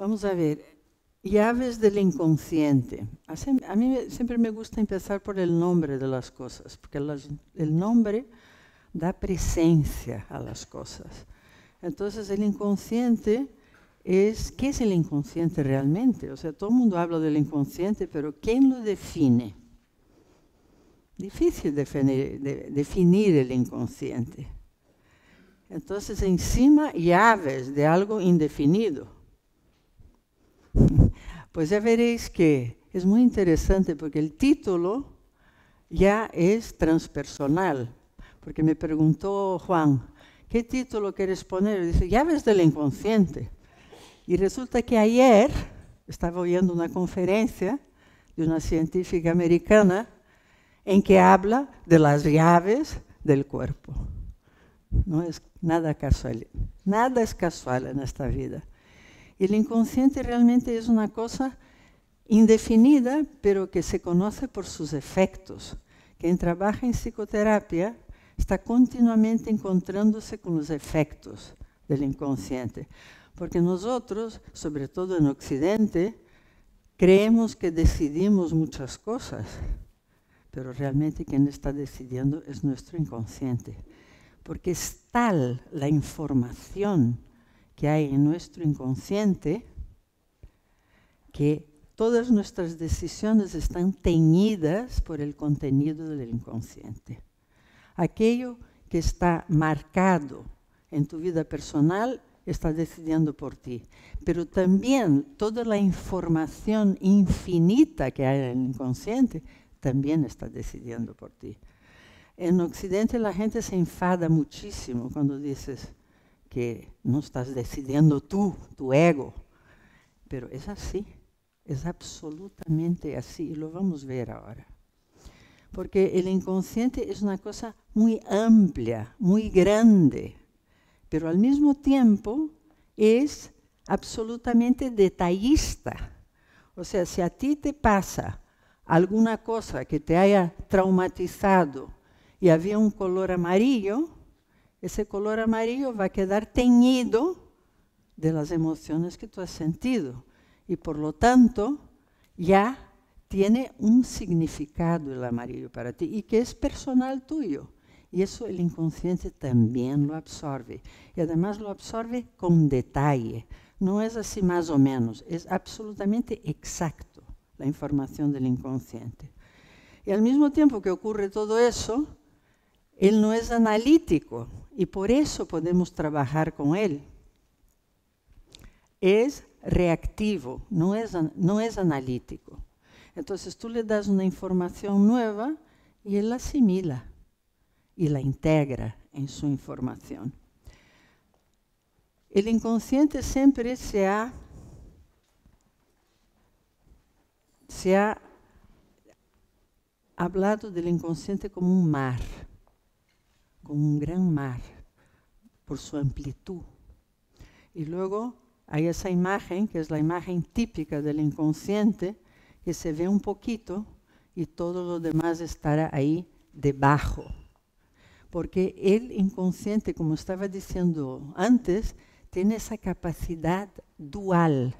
Vamos a ver, llaves del inconsciente. A mí siempre me gusta empezar por el nombre de las cosas, porque el nombre da presencia a las cosas. Entonces el inconsciente ¿qué es el inconsciente realmente? O sea, todo el mundo habla del inconsciente, pero ¿quién lo define? Difícil definir el inconsciente. Entonces, encima, llaves de algo indefinido. Pues ya veréis que es muy interesante porque el título ya es transpersonal. Porque me preguntó Juan, ¿qué título quieres poner? Dice, llaves del inconsciente. Y resulta que ayer estaba oyendo una conferencia de una científica americana en que habla de las llaves del cuerpo. No es nada casual, nada es casual en esta vida. Y el inconsciente realmente es una cosa indefinida, pero que se conoce por sus efectos. Quien trabaja en psicoterapia está continuamente encontrándose con los efectos del inconsciente. Porque nosotros, sobre todo en Occidente, creemos que decidimos muchas cosas, pero realmente quien está decidiendo es nuestro inconsciente. Porque es tal la información que hay en nuestro inconsciente que todas nuestras decisiones están teñidas por el contenido del inconsciente. Aquello que está marcado en tu vida personal está decidiendo por ti. Pero también toda la información infinita que hay en el inconsciente también está decidiendo por ti. En Occidente la gente se enfada muchísimo cuando dices que no estás decidiendo tú, tu ego. Pero es así, es absolutamente así, y lo vamos a ver ahora. Porque el inconsciente es una cosa muy amplia, muy grande, pero al mismo tiempo es absolutamente detallista. O sea, si a ti te pasa alguna cosa que te haya traumatizado y había un color amarillo, ese color amarillo va a quedar teñido de las emociones que tú has sentido. Y por lo tanto, ya tiene un significado el amarillo para ti y que es personal tuyo. Y eso el inconsciente también lo absorbe. Y además lo absorbe con detalle. No es así más o menos, es absolutamente exacto la información del inconsciente. Y al mismo tiempo que ocurre todo eso, él no es analítico y por eso podemos trabajar con él. Es reactivo, no es analítico. Entonces tú le das una información nueva y él la asimila y la integra en su información. El inconsciente siempre se ha hablado del inconsciente como un mar, como un gran mar, por su amplitud. Y luego hay esa imagen, que es la imagen típica del inconsciente, que se ve un poquito y todo lo demás estará ahí debajo. Porque el inconsciente, como estaba diciendo antes, tiene esa capacidad dual,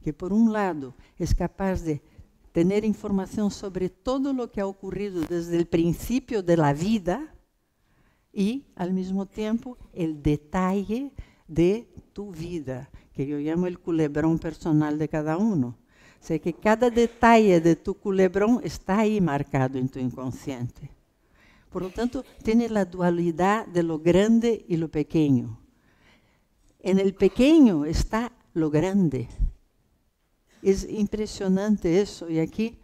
que por un lado es capaz de tener información sobre todo lo que ha ocurrido desde el principio de la vida y al mismo tiempo el detalle de tu vida, que yo llamo el culebrón personal de cada uno. O sea que cada detalle de tu culebrón está ahí marcado en tu inconsciente. Por lo tanto, tiene la dualidad de lo grande y lo pequeño. En el pequeño está lo grande. Es impresionante eso. Y aquí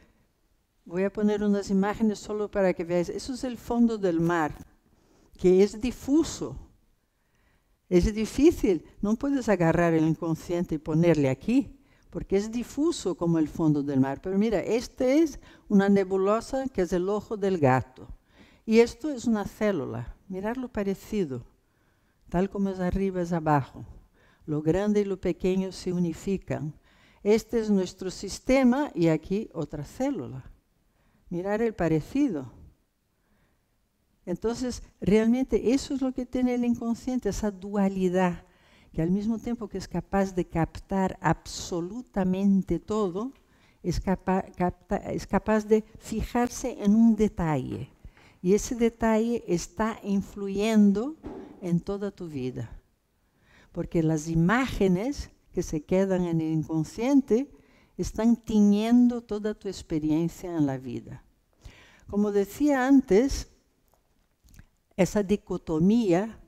voy a poner unas imágenes solo para que veáis. Eso es el fondo del mar, que es difuso. Es difícil. No puedes agarrar el inconsciente y ponerle aquí, porque es difuso como el fondo del mar. Pero mira, este es una nebulosa que es el ojo del gato. Y esto es una célula. Mirad lo parecido. Tal como es arriba es abajo. Lo grande y lo pequeño se unifican. Este es nuestro sistema y aquí otra célula. Mirad el parecido. Entonces, realmente eso es lo que tiene el inconsciente, esa dualidad. que al mismo tiempo que es capaz de captar absolutamente todo, es capaz de fijarse en un detalle. Y ese detalle está influyendo en toda tu vida. Porque las imágenes que se quedan en el inconsciente están tiñendo toda tu experiencia en la vida. Como decía antes, esa dicotomía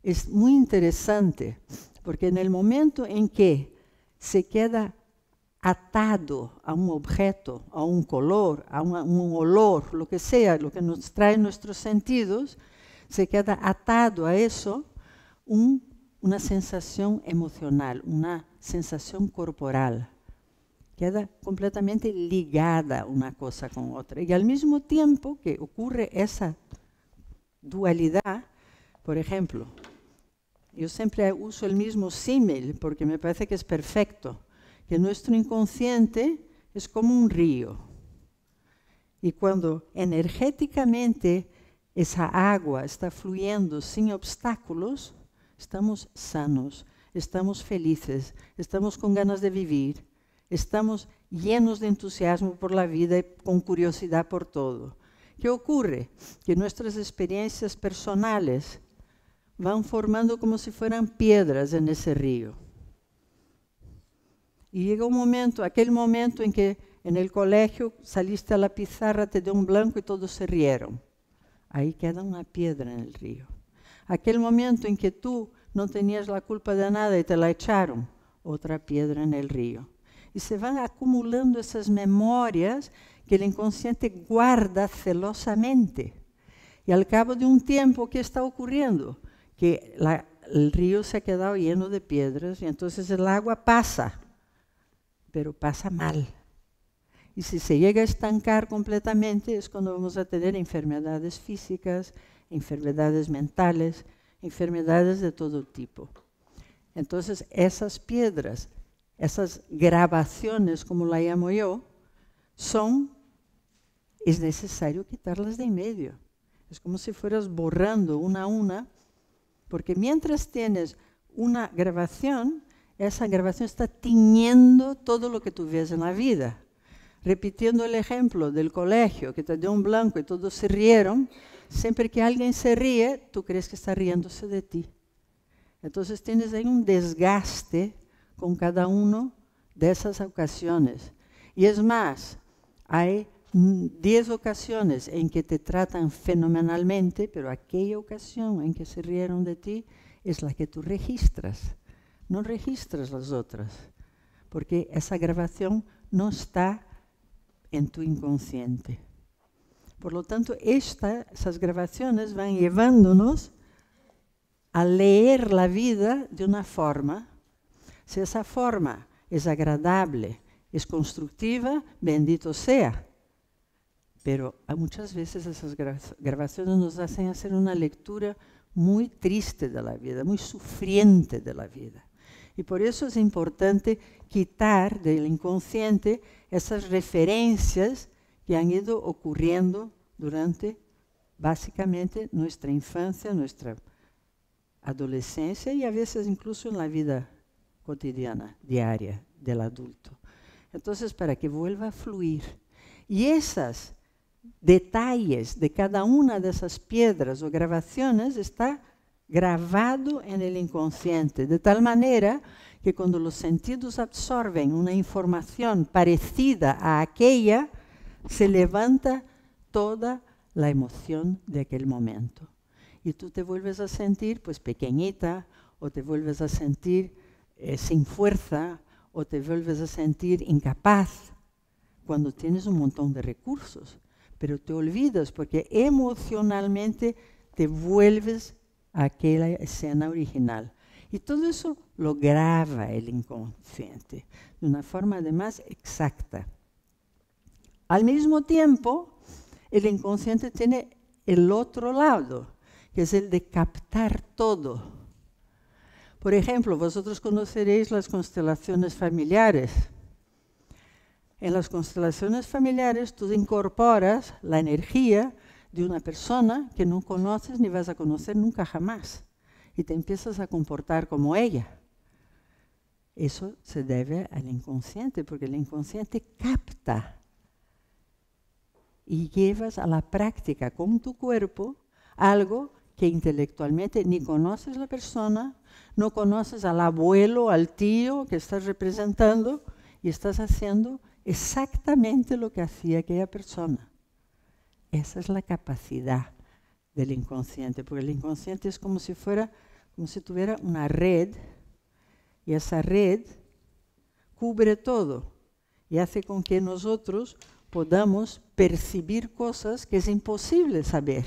es muy interesante, porque en el momento en que se queda atado a un objeto, a un color, a un olor, lo que sea, lo que nos trae nuestros sentidos, se queda atado a eso una sensación emocional, una sensación corporal. Queda completamente ligada una cosa con otra. Y al mismo tiempo que ocurre esa dualidad, por ejemplo, yo siempre uso el mismo símil porque me parece que es perfecto, que nuestro inconsciente es como un río. Y cuando energéticamente esa agua está fluyendo sin obstáculos, estamos sanos, estamos felices, estamos con ganas de vivir, estamos llenos de entusiasmo por la vida y con curiosidad por todo. ¿Qué ocurre? Que nuestras experiencias personales van formando como si fueran piedras en ese río. Y llega un momento, aquel momento en que en el colegio saliste a la pizarra, te dio un blanco y todos se rieron. Ahí queda una piedra en el río. Aquel momento en que tú no tenías la culpa de nada y te la echaron, otra piedra en el río. Y se van acumulando esas memorias que el inconsciente guarda celosamente. Y al cabo de un tiempo, ¿qué está ocurriendo? Que el río se ha quedado lleno de piedras y entonces el agua pasa, pero pasa mal. Y si se llega a estancar completamente es cuando vamos a tener enfermedades físicas, enfermedades mentales, enfermedades de todo tipo. Entonces esas piedras, esas grabaciones, como la llamo yo, es necesario quitarlas de en medio. Es como si fueras borrando una a una, porque mientras tienes una grabación, esa grabación está tiñendo todo lo que tú ves en la vida. Repitiendo el ejemplo del colegio, que te dio un blanco y todos se rieron, siempre que alguien se ríe, tú crees que está riéndose de ti. Entonces tienes ahí un desgaste con cada una de esas ocasiones. Y es más, hay 10 ocasiones en que te tratan fenomenalmente, pero aquella ocasión en que se rieron de ti es la que tú registras. No registras las otras, porque esa grabación no está en tu inconsciente. Por lo tanto, esas grabaciones van llevándonos a leer la vida de una forma. Si esa forma es agradable, es constructiva, bendito sea. Pero muchas veces esas grabaciones nos hacen hacer una lectura muy triste de la vida, muy sufriente de la vida. Y por eso es importante quitar del inconsciente esas referencias que han ido ocurriendo durante, básicamente, nuestra infancia, nuestra adolescencia y a veces incluso en la vida cotidiana, diaria del adulto. Entonces, para que vuelva a fluir. Y esos detalles de cada una de esas piedras o grabaciones está grabado en el inconsciente, de tal manera que cuando los sentidos absorben una información parecida a aquella, se levanta toda la emoción de aquel momento. Y tú te vuelves a sentir pues pequeñita, o te vuelves a sentir sin fuerza, o te vuelves a sentir incapaz, cuando tienes un montón de recursos. Pero te olvidas porque emocionalmente te vuelves a aquella escena original. Y todo eso lo graba el inconsciente de una forma además exacta. Al mismo tiempo, el inconsciente tiene el otro lado, que es el de captar todo. Por ejemplo, vosotros conoceréis las constelaciones familiares. En las constelaciones familiares tú incorporas la energía de una persona que no conoces ni vas a conocer nunca jamás. Y te empiezas a comportar como ella. Eso se debe al inconsciente, porque el inconsciente capta y llevas a la práctica con tu cuerpo algo que intelectualmente ni conoces la persona, no conoces al abuelo, al tío que estás representando y estás haciendo exactamente lo que hacía aquella persona. Esa es la capacidad del inconsciente, porque el inconsciente es como si tuviera una red, y esa red cubre todo y hace con que nosotros podamos percibir cosas que es imposible saber.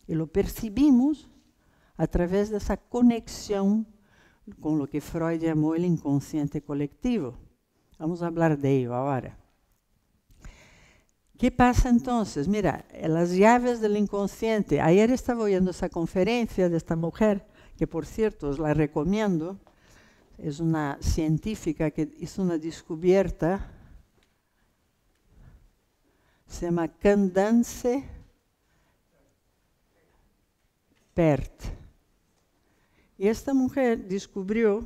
Y lo percibimos a través de esa conexión con lo que Freud llamó el inconsciente colectivo. Vamos a hablar de ello ahora. ¿Qué pasa entonces? Mira, las llaves del inconsciente. Ayer estaba oyendo esa conferencia de esta mujer, que por cierto os la recomiendo. Es una científica que hizo una descubierta. Se llama Candace Pert. Y esta mujer descubrió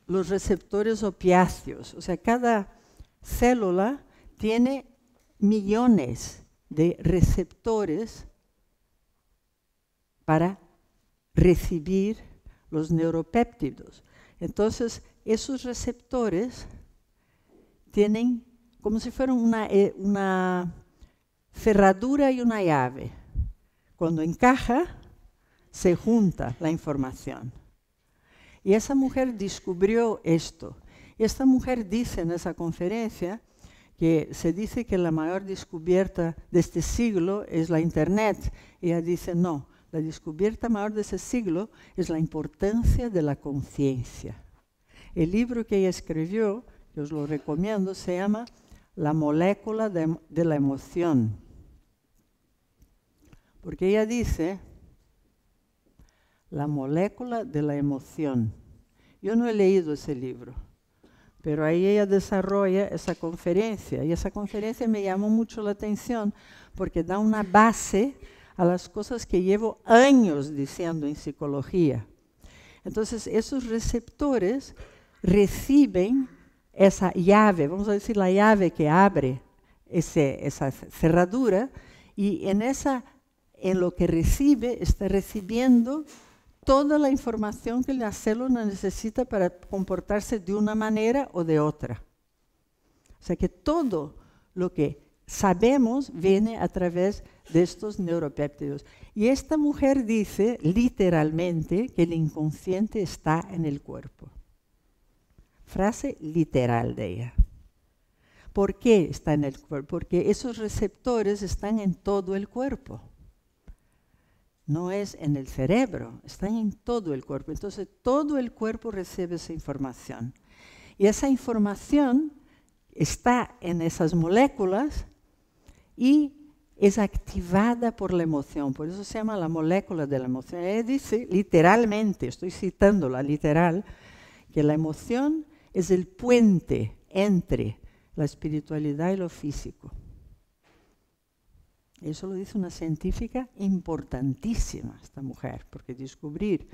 los receptores opiáceos. O sea, cada célula tiene millones de receptores para recibir los neuropéptidos. Entonces, esos receptores tienen como si fueran una cerradura y una llave. Cuando encaja, se junta la información. Y esa mujer descubrió esto. Y esta mujer dice en esa conferencia que se dice que la mayor descubierta de este siglo es la Internet. Y ella dice, no, la descubierta mayor de ese siglo es la importancia de la conciencia. El libro que ella escribió, que os lo recomiendo, se llama La molécula de la emoción. Porque ella dice, la molécula de la emoción. Yo no he leído ese libro, pero ahí ella desarrolla esa conferencia, y esa conferencia me llamó mucho la atención porque da una base a las cosas que llevo años diciendo en psicología. Entonces, esos receptores reciben esa llave, vamos a decir la llave que abre esa cerradura, y en lo que recibe, está recibiendo toda la información que la célula necesita para comportarse de una manera o de otra. O sea que todo lo que sabemos viene a través de estos neuropéptidos. Y esta mujer dice literalmente que el inconsciente está en el cuerpo. Frase literal de ella. ¿Por qué está en el cuerpo? Porque esos receptores están en todo el cuerpo. No es en el cerebro, están en todo el cuerpo. Entonces, todo el cuerpo recibe esa información. Y esa información está en esas moléculas y es activada por la emoción. Por eso se llama la molécula de la emoción. Ella dice, literalmente, estoy citándola literal, que la emoción es el puente entre la espiritualidad y lo físico. Eso lo dice una científica importantísima, esta mujer, porque descubrir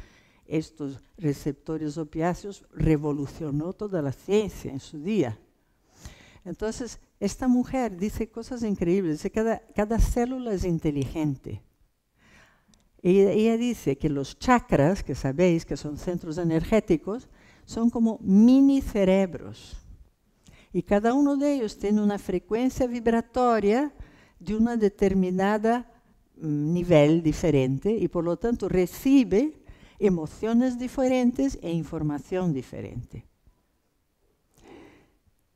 estos receptores opiáceos revolucionó toda la ciencia en su día. Entonces, esta mujer dice cosas increíbles, dice que cada célula es inteligente. Ella dice que los chakras, que sabéis que son centros energéticos, son como mini cerebros. Y cada uno de ellos tiene una frecuencia vibratoria de una determinada nivel diferente y por lo tanto recibe emociones diferentes e información diferente.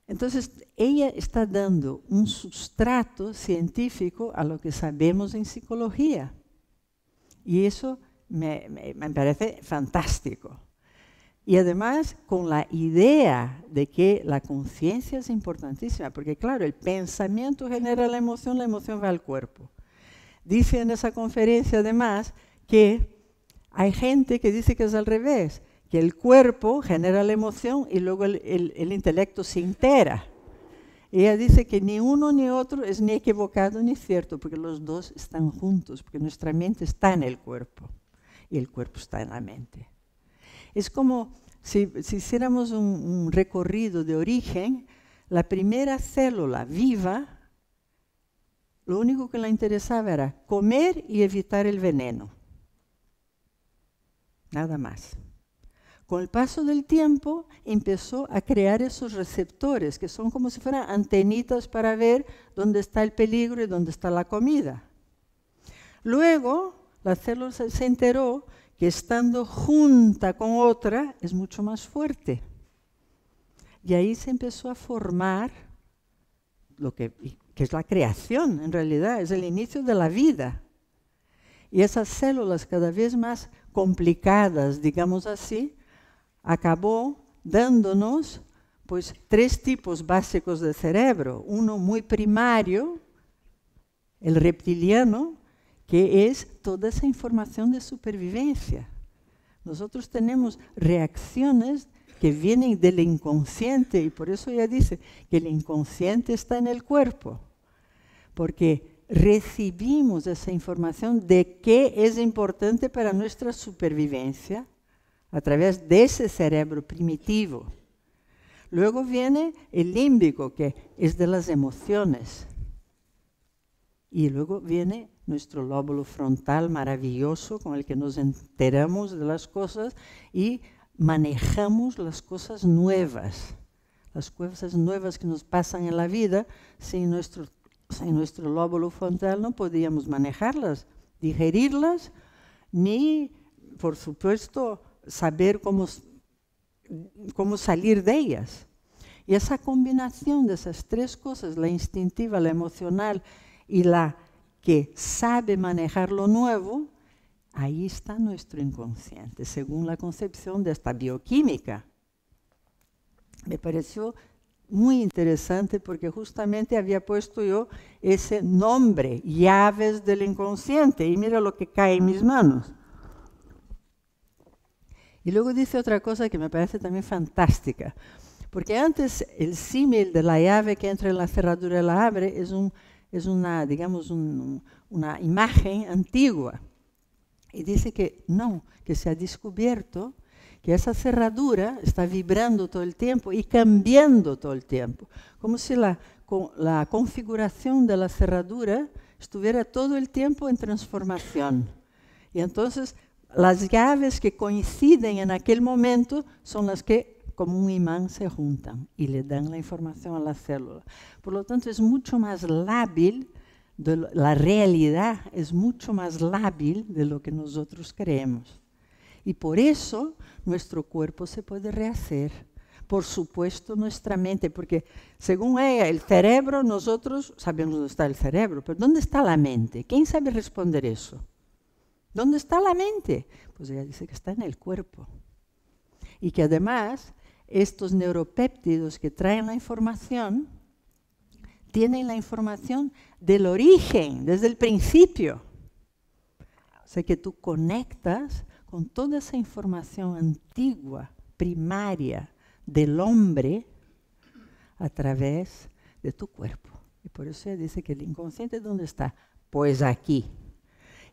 Entonces, ella está dando un sustrato científico a lo que sabemos en psicología. Y eso me parece fantástico. Y además, con la idea de que la conciencia es importantísima, porque claro, el pensamiento genera la emoción va al cuerpo. Dice en esa conferencia además que hay gente que dice que es al revés, que el cuerpo genera la emoción y luego el intelecto se entera. Ella dice que ni uno ni otro es ni equivocado ni cierto, porque los dos están juntos, porque nuestra mente está en el cuerpo y el cuerpo está en la mente. Es como si hiciéramos un recorrido de origen, la primera célula viva, lo único que le interesaba era comer y evitar el veneno. Nada más. Con el paso del tiempo empezó a crear esos receptores que son como si fueran antenitas para ver dónde está el peligro y dónde está la comida. Luego la célula se enteró que estando junta con otra es mucho más fuerte. Y ahí se empezó a formar lo que es la creación, en realidad, es el inicio de la vida. Y esas células cada vez más complicadas, digamos así, acabó dándonos pues 3 tipos básicos de cerebro. Uno muy primario, el reptiliano, que es toda esa información de supervivencia. Nosotros tenemos reacciones que vienen del inconsciente, y por eso ella dice que el inconsciente está en el cuerpo, porque recibimos esa información de qué es importante para nuestra supervivencia a través de ese cerebro primitivo. Luego viene el límbico, que es de las emociones. Y luego viene nuestro lóbulo frontal maravilloso con el que nos enteramos de las cosas y manejamos las cosas nuevas que nos pasan en la vida. Sin nuestro lóbulo frontal no podíamos manejarlas, digerirlas, ni, por supuesto, saber cómo salir de ellas. Y esa combinación de esas 3 cosas, la instintiva, la emocional y la que sabe manejar lo nuevo, ahí está nuestro inconsciente, según la concepción de esta bioquímica. Me pareció muy interesante porque justamente había puesto yo ese nombre, llaves del inconsciente, y mira lo que cae en mis manos. Y luego dice otra cosa que me parece también fantástica, porque antes el símil de la llave que entra en la cerradura y la abre es una, digamos, una imagen antigua. Y dice que no, que se ha descubierto que esa cerradura está vibrando todo el tiempo y cambiando todo el tiempo, como si la configuración de la cerradura estuviera todo el tiempo en transformación. Y entonces las llaves que coinciden en aquel momento son las que como un imán se juntan y le dan la información a la célula. Por lo tanto, es mucho más lábil, la realidad es mucho más lábil de lo que nosotros creemos. Y por eso nuestro cuerpo se puede rehacer. Por supuesto, nuestra mente, porque según ella, el cerebro, nosotros sabemos dónde está el cerebro, pero ¿dónde está la mente? ¿Quién sabe responder eso? ¿Dónde está la mente? Pues ella dice que está en el cuerpo. Y que además, estos neuropéptidos que traen la información, tienen la información del origen, desde el principio. O sea que tú conectas con toda esa información antigua, primaria, del hombre, a través de tu cuerpo. Y por eso ella dice que el inconsciente, ¿dónde está? Pues aquí.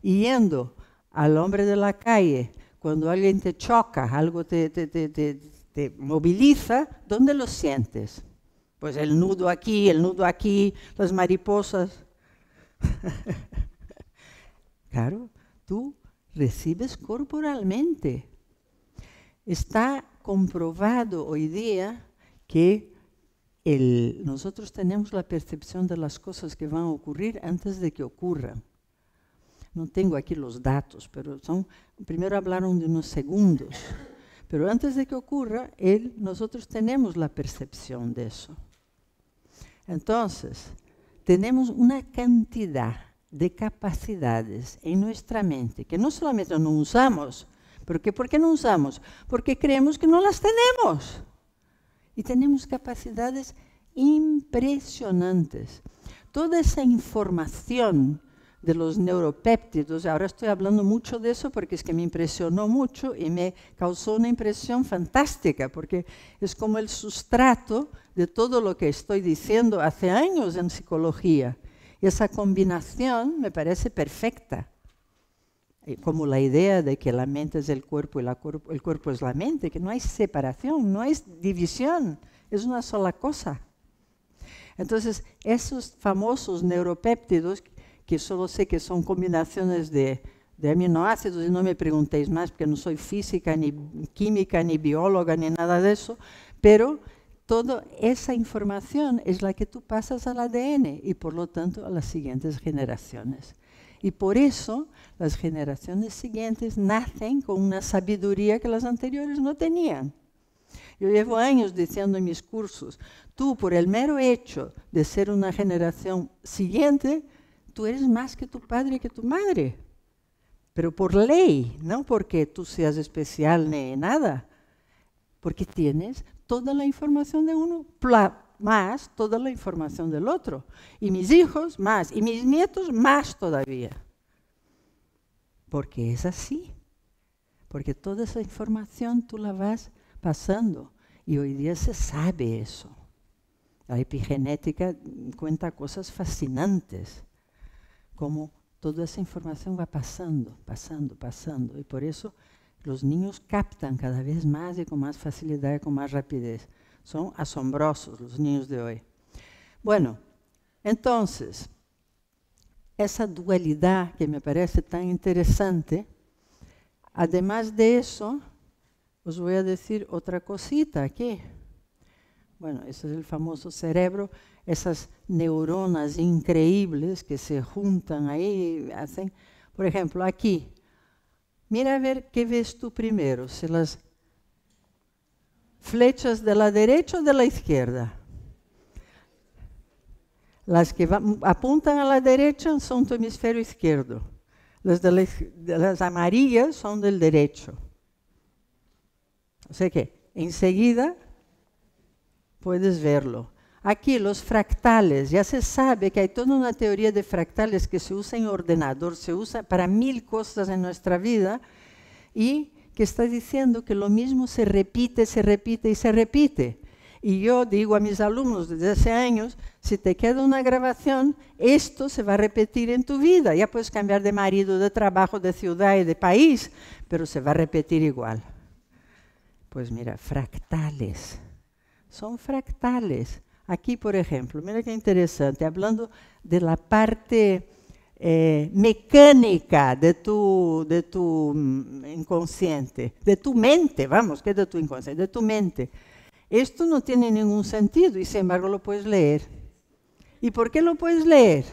Y yendo al hombre de la calle, cuando alguien te choca, algo te moviliza, ¿dónde lo sientes? Pues el nudo aquí, las mariposas. Claro, tú recibes corporalmente. Está comprobado hoy día que nosotros tenemos la percepción de las cosas que van a ocurrir antes de que ocurran. No tengo aquí los datos, pero primero hablaron de unos segundos. Pero antes de que ocurra, nosotros tenemos la percepción de eso. Entonces, tenemos una cantidad de capacidades en nuestra mente que no solamente no usamos, ¿por qué no usamos? Porque creemos que no las tenemos. Y tenemos capacidades impresionantes. Toda esa información de los neuropéptidos, ahora estoy hablando mucho de eso porque es que me impresionó mucho y me causó una impresión fantástica, porque es como el sustrato de todo lo que estoy diciendo hace años en psicología. Y esa combinación me parece perfecta. como la idea de que la mente es el cuerpo y el cuerpo es la mente, que no hay separación, no hay división, es una sola cosa. Entonces, esos famosos neuropéptidos, que solo sé que son combinaciones de aminoácidos, y no me preguntéis más porque no soy física, ni química, ni bióloga, ni nada de eso, pero toda esa información es la que tú pasas al ADN y por lo tanto a las siguientes generaciones. Y por eso las generaciones siguientes nacen con una sabiduría que las anteriores no tenían. Yo llevo años diciendo en mis cursos, tú por el mero hecho de ser una generación siguiente, tú eres más que tu padre y que tu madre. Pero por ley, no porque tú seas especial ni nada. Porque tienes toda la información de uno, más toda la información del otro. Y mis hijos más, y mis nietos más todavía. Porque es así. Porque toda esa información tú la vas pasando. Y hoy día se sabe eso. La epigenética cuenta cosas fascinantes. Como toda esa información va pasando. Y por eso los niños captan cada vez más y con más facilidad y con más rapidez. Son asombrosos los niños de hoy. Bueno, entonces, esa dualidad que me parece tan interesante, además de eso, os voy a decir otra cosita aquí. Bueno, ese es el famoso cerebro, esas neuronas increíbles que se juntan ahí y hacen, por ejemplo, aquí. Mira a ver qué ves tú primero, si las flechas de la derecha o de la izquierda. Las que apuntan a la derecha son tu hemisferio izquierdo. Las amarillas son del derecho. O sea que enseguida puedes verlo. Aquí los fractales, ya se sabe que hay toda una teoría de fractales que se usa en ordenador, se usa para 1000 cosas en nuestra vida y que está diciendo que lo mismo se repite y se repite. Y yo digo a mis alumnos desde hace años, si te queda una grabación, esto se va a repetir en tu vida. Ya puedes cambiar de marido, de trabajo, de ciudad y de país, pero se va a repetir igual. Pues mira, fractales. Son fractales. Aquí, por ejemplo, mira qué interesante, hablando de la parte mecánica de tu inconsciente, de tu mente, vamos, que es de tu inconsciente, de tu mente. Esto no tiene ningún sentido y sin embargo lo puedes leer. ¿Y por qué lo puedes leer?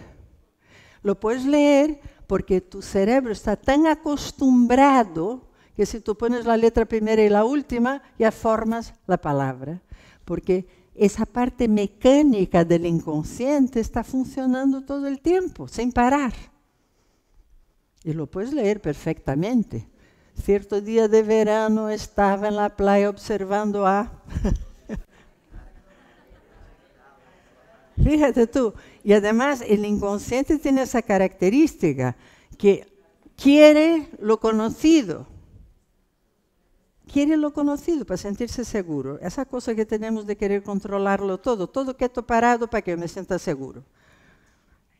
Lo puedes leer porque tu cerebro está tan acostumbrado que si tú pones la letra primera y la última, ya formas la palabra. Porque esa parte mecánica del inconsciente está funcionando todo el tiempo, sin parar. Y lo puedes leer perfectamente. Cierto día de verano estaba en la playa observando a... Fíjate tú. Y además el inconsciente tiene esa característica que quiere lo conocido. Quiere lo conocido para sentirse seguro. Esa cosa que tenemos de querer controlarlo todo quieto parado para que yo me sienta seguro.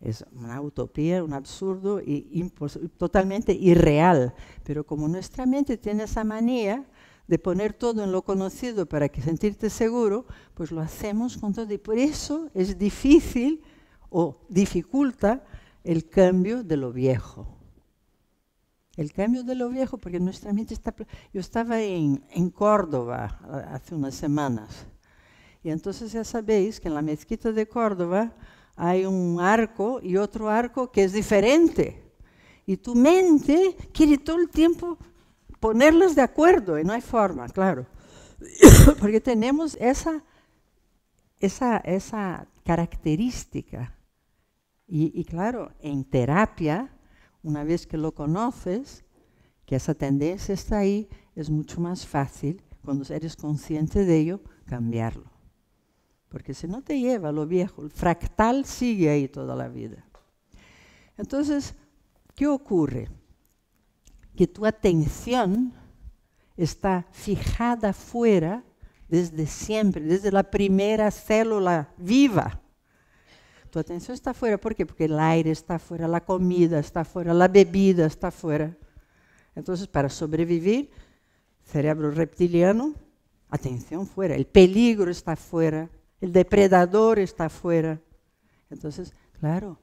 Es una utopía, un absurdo y totalmente irreal. Pero como nuestra mente tiene esa manía de poner todo en lo conocido para que sentirte seguro, pues lo hacemos con todo. Y por eso es difícil o dificulta el cambio de lo viejo. El cambio de lo viejo, porque nuestra mente está... Yo estaba en Córdoba hace unas semanas. Y entonces ya sabéis que en la mezquita de Córdoba hay un arco y otro arco que es diferente. Y tu mente quiere todo el tiempo ponerlos de acuerdo y no hay forma, claro. Porque tenemos esa característica. Y claro, en terapia, una vez que lo conoces, que esa tendencia está ahí, es mucho más fácil, cuando eres consciente de ello, cambiarlo. Porque si no te lleva lo viejo, el fractal sigue ahí toda la vida. Entonces, ¿qué ocurre? Que tu atención está fijada afuera desde siempre, desde la primera célula viva. Tu atención está afuera, ¿por qué? Porque el aire está afuera, la comida está afuera, la bebida está afuera. Entonces, para sobrevivir, cerebro reptiliano, atención fuera, el peligro está fuera, el depredador está fuera. Entonces, claro,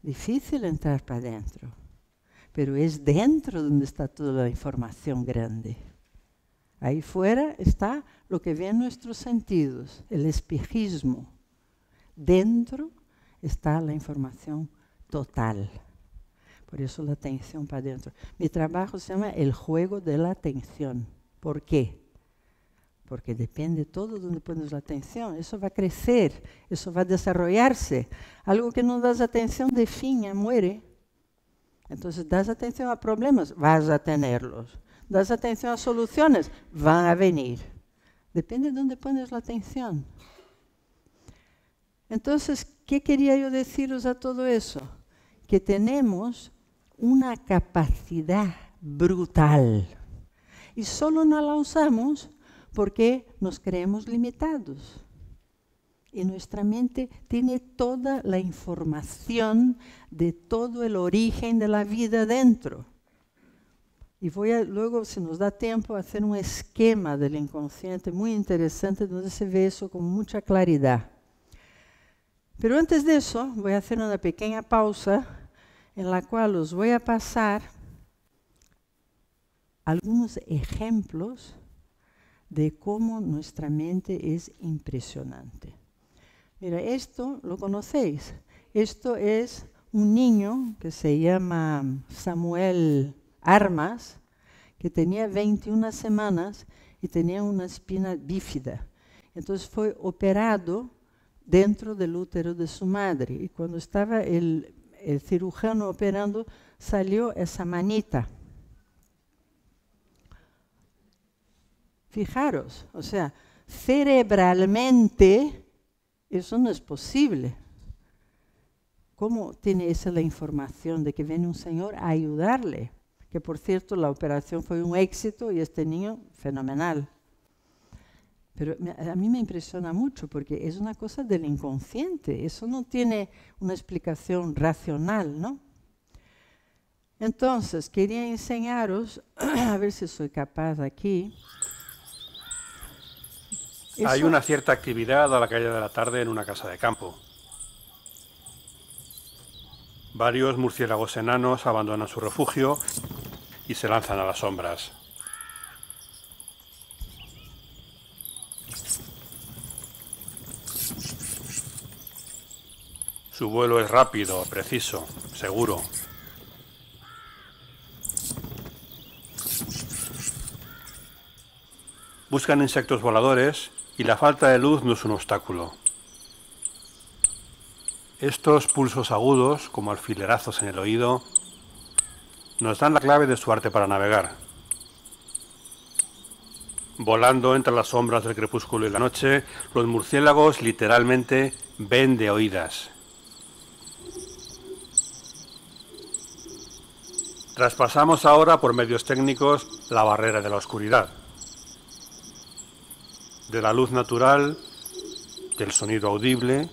difícil entrar para adentro, pero es dentro donde está toda la información grande. Ahí fuera está lo que ven nuestros sentidos, el espejismo. Dentro está la información total. Por eso la atención para adentro. Mi trabajo se llama el juego de la atención. ¿Por qué? Porque depende todo de donde pones la atención. Eso va a crecer, eso va a desarrollarse. Algo que no das atención define, muere. Entonces, das atención a problemas, vas a tenerlos. Das atención a soluciones, van a venir. Depende de dónde pones la atención. Entonces, ¿qué quería yo deciros a todo eso? Que tenemos una capacidad brutal. Y solo no la usamos porque nos creemos limitados. Y nuestra mente tiene toda la información de todo el origen de la vida dentro. Y voy a luego, si nos da tiempo, a hacer un esquema del inconsciente muy interesante donde se ve eso con mucha claridad. Pero antes de eso, voy a hacer una pequeña pausa en la cual os voy a pasar algunos ejemplos de cómo nuestra mente es impresionante. Mira, esto lo conocéis. Esto es un niño que se llama Samuel Armas, que tenía 21 semanas y tenía una espina bífida. Entonces fue operado dentro del útero de su madre. Y cuando estaba el cirujano operando, salió esa manita. Fijaros, o sea, cerebralmente eso no es posible. ¿Cómo tiene esa la información de que viene un señor a ayudarle? Que por cierto, la operación fue un éxito y este niño, fenomenal. Pero a mí me impresiona mucho porque es una cosa del inconsciente. Eso no tiene una explicación racional, ¿no? Entonces, quería enseñaros, a ver si soy capaz aquí. Hay una cierta actividad a la caída de la tarde en una casa de campo. Varios murciélagos enanos abandonan su refugio y se lanzan a las sombras. Su vuelo es rápido, preciso, seguro. Buscan insectos voladores y la falta de luz no es un obstáculo. Estos pulsos agudos, como alfilerazos en el oído, nos dan la clave de su arte para navegar. Volando entre las sombras del crepúsculo y la noche, los murciélagos literalmente ven de oídas. Traspasamos ahora por medios técnicos la barrera de la oscuridad, de la luz natural, del sonido audible,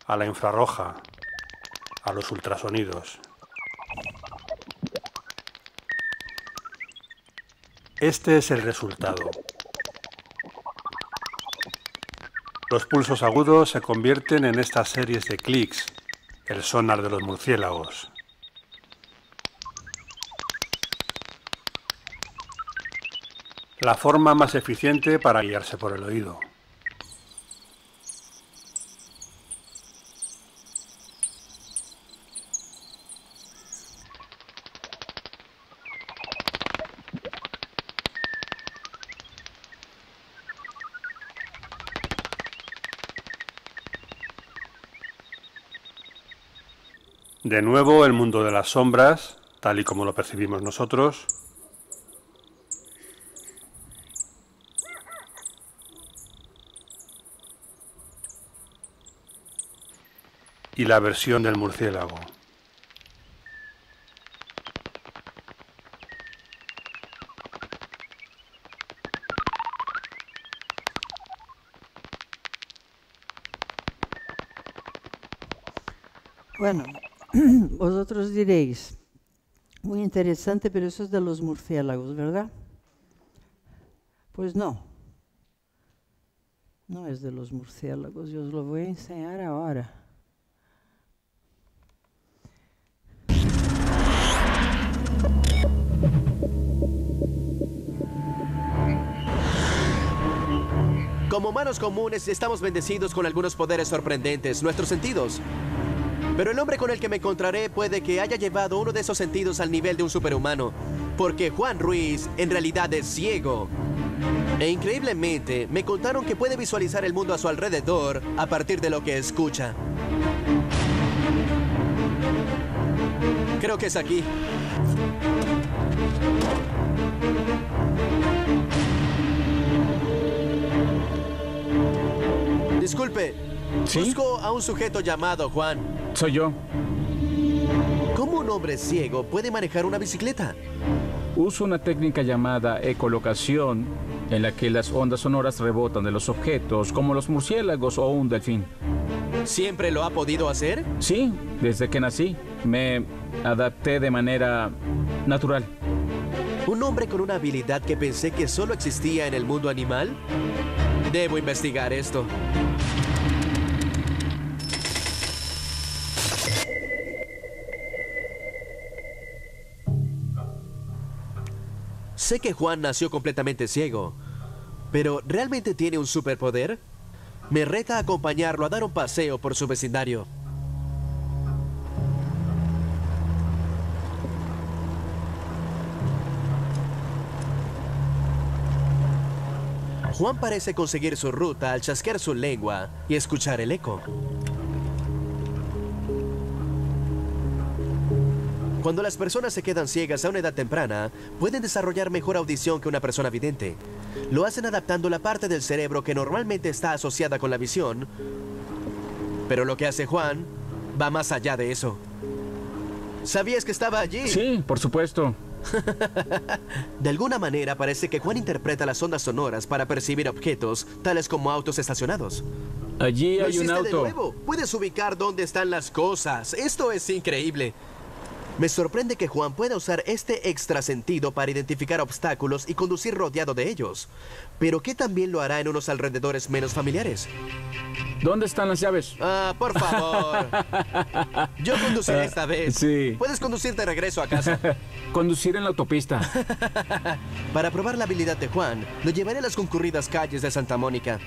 a la infrarroja, a los ultrasonidos. Este es el resultado. Los pulsos agudos se convierten en estas series de clics, el sonar de los murciélagos. La forma más eficiente para guiarse por el oído. De nuevo, el mundo de las sombras, tal y como lo percibimos nosotros, y la versión del murciélago. Bueno, vosotros diréis, muy interesante, pero eso es de los murciélagos, ¿verdad? Pues no. No es de los murciélagos, yo os lo voy a enseñar ahora. Como humanos comunes estamos bendecidos con algunos poderes sorprendentes, nuestros sentidos. Pero el hombre con el que me encontraré puede que haya llevado uno de esos sentidos al nivel de un superhumano, porque Juan Ruiz en realidad es ciego. E increíblemente, me contaron que puede visualizar el mundo a su alrededor a partir de lo que escucha. Creo que es aquí. Disculpe, ¿Sí? busco a un sujeto llamado Juan. Soy yo. ¿Cómo un hombre ciego puede manejar una bicicleta? Uso una técnica llamada ecolocación, en la que las ondas sonoras rebotan de los objetos, como los murciélagos o un delfín. ¿Siempre lo ha podido hacer? Sí, desde que nací, me adapté de manera natural. ¿Un hombre con una habilidad que pensé que solo existía en el mundo animal? Debo investigar esto. Sé que Juan nació completamente ciego, pero ¿realmente tiene un superpoder? Me reta a acompañarlo a dar un paseo por su vecindario. Juan parece conseguir su ruta al chasquear su lengua y escuchar el eco. Cuando las personas se quedan ciegas a una edad temprana, pueden desarrollar mejor audición que una persona vidente. Lo hacen adaptando la parte del cerebro que normalmente está asociada con la visión. Pero lo que hace Juan va más allá de eso. ¿Sabías que estaba allí? Sí, por supuesto. De alguna manera parece que Juan interpreta las ondas sonoras para percibir objetos, tales como autos estacionados. Allí ¡Lo hay un hiciste de auto. nuevo! Puedes ubicar dónde están las cosas. Esto es increíble. Me sorprende que Juan pueda usar este extra sentido para identificar obstáculos y conducir rodeado de ellos. Pero ¿qué también lo hará en unos alrededores menos familiares? ¿Dónde están las llaves? Ah, por favor. Yo conduciré esta vez. Sí. Puedes conducir de regreso a casa. Conducir en la autopista. Para probar la habilidad de Juan, lo llevaré a las concurridas calles de Santa Mónica.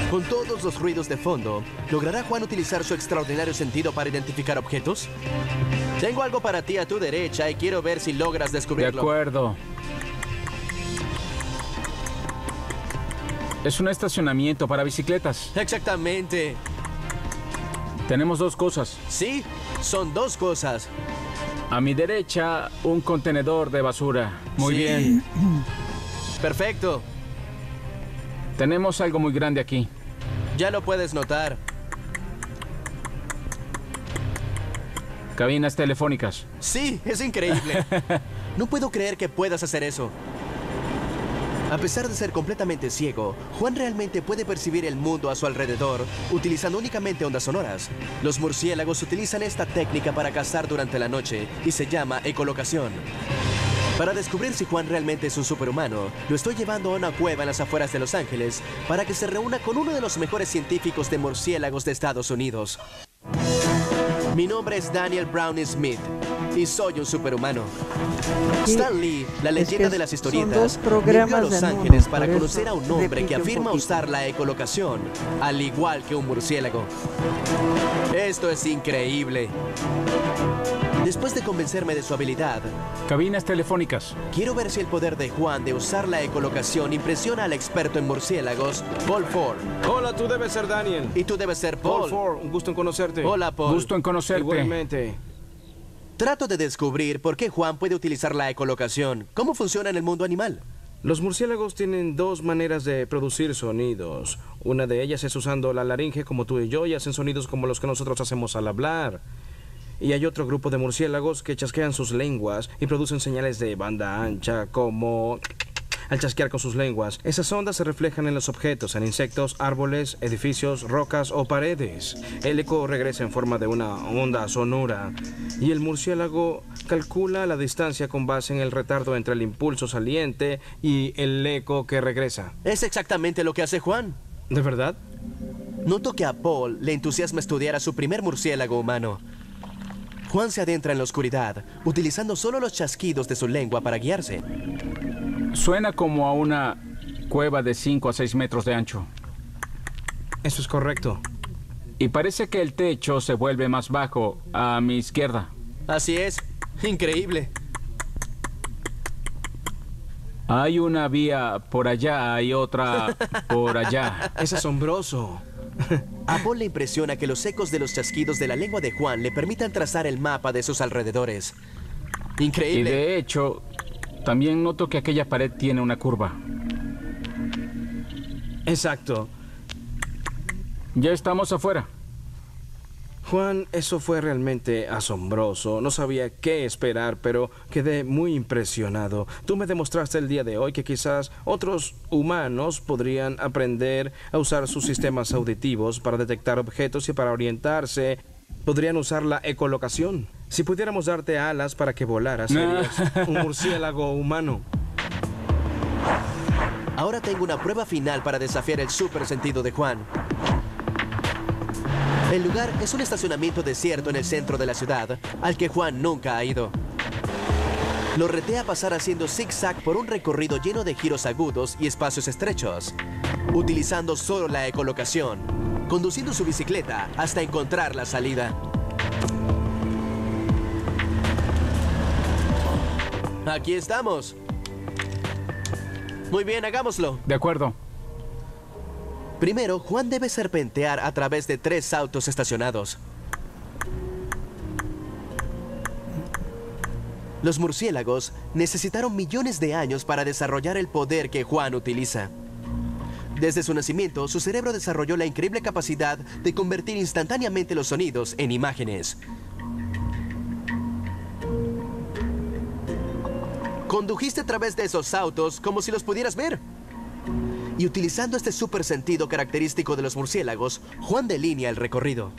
Con todos los ruidos de fondo, ¿logrará Juan utilizar su extraordinario sentido para identificar objetos? Tengo algo para ti a tu derecha y quiero ver si logras De descubrirlo. acuerdo. Es un estacionamiento para bicicletas. Exactamente. Tenemos dos cosas. Sí, son dos cosas. A mi derecha, un contenedor de basura. Muy Sí. bien. Perfecto. Tenemos algo muy grande aquí. Ya lo puedes notar. Cabinas telefónicas. Sí, es increíble. No puedo creer que puedas hacer eso. A pesar de ser completamente ciego, Juan realmente puede percibir el mundo a su alrededor utilizando únicamente ondas sonoras. Los murciélagos utilizan esta técnica para cazar durante la noche y se llama ecolocación. Para descubrir si Juan realmente es un superhumano, lo estoy llevando a una cueva en las afueras de Los Ángeles para que se reúna con uno de los mejores científicos de murciélagos de Estados Unidos. Mi nombre es Daniel Brownie Smith y soy un superhumano. Sí, Stan Lee, la es leyenda que de las son historietas, dos vivió programas a Los en uno, Ángeles para por eso conocer a un hombre que repite un afirma poquito. usar la ecolocación, al igual que un murciélago. Esto es increíble. Después de convencerme de su habilidad, Cabinas telefónicas. quiero ver si el poder de Juan de usar la ecolocación impresiona al experto en murciélagos, Paul Ford. Hola, tú debes ser Daniel. Y tú debes ser Paul Paul. Ford, un gusto en conocerte. Hola, Paul. Gusto en conocerte. Igualmente. Trato de descubrir por qué Juan puede utilizar la ecolocación. ¿Cómo funciona en el mundo animal? Los murciélagos tienen dos maneras de producir sonidos. Una de ellas es usando la laringe como tú y yo y hacen sonidos como los que nosotros hacemos al hablar. Y hay otro grupo de murciélagos que chasquean sus lenguas y producen señales de banda ancha como... al chasquear con sus lenguas. Esas ondas se reflejan en los objetos, en insectos, árboles, edificios, rocas o paredes. El eco regresa en forma de una onda sonora y el murciélago calcula la distancia con base en el retardo entre el impulso saliente y el eco que regresa. Es exactamente lo que hace Juan. ¿De verdad? Noto que a Paul le entusiasma estudiar a su primer murciélago humano. Juan se adentra en la oscuridad, utilizando solo los chasquidos de su lengua para guiarse. Suena como a una cueva de 5 a 6 metros de ancho. Eso es correcto. Y parece que el techo se vuelve más bajo a mi izquierda. Así es. Increíble. Hay una vía por allá, hay otra por allá. Es asombroso. A Paul le impresiona que los ecos de los chasquidos de la lengua de Juan le permitan trazar el mapa de sus alrededores. Y Increíble. de hecho, también noto que aquella pared tiene una curva. Exacto. Ya estamos afuera. Juan, eso fue realmente asombroso. No sabía qué esperar, pero quedé muy impresionado. Tú me demostraste el día de hoy que quizás otros humanos podrían aprender a usar sus sistemas auditivos para detectar objetos y para orientarse. Podrían usar la ecolocación. Si pudiéramos darte alas para que volaras, serías un murciélago humano. Ahora tengo una prueba final para desafiar el súper sentido de Juan. El lugar es un estacionamiento desierto en el centro de la ciudad, al que Juan nunca ha ido. Lo reté a pasar haciendo zig-zag por un recorrido lleno de giros agudos y espacios estrechos, utilizando solo la ecolocación, conduciendo su bicicleta hasta encontrar la salida. Aquí estamos. Muy bien, hagámoslo. De acuerdo. Primero, Juan debe serpentear a través de 3 autos estacionados. Los murciélagos necesitaron millones de años para desarrollar el poder que Juan utiliza. Desde su nacimiento, su cerebro desarrolló la increíble capacidad de convertir instantáneamente los sonidos en imágenes. Condujiste a través de esos autos como si los pudieras ver. Y utilizando este súper sentido característico de los murciélagos, Juan delinea el recorrido.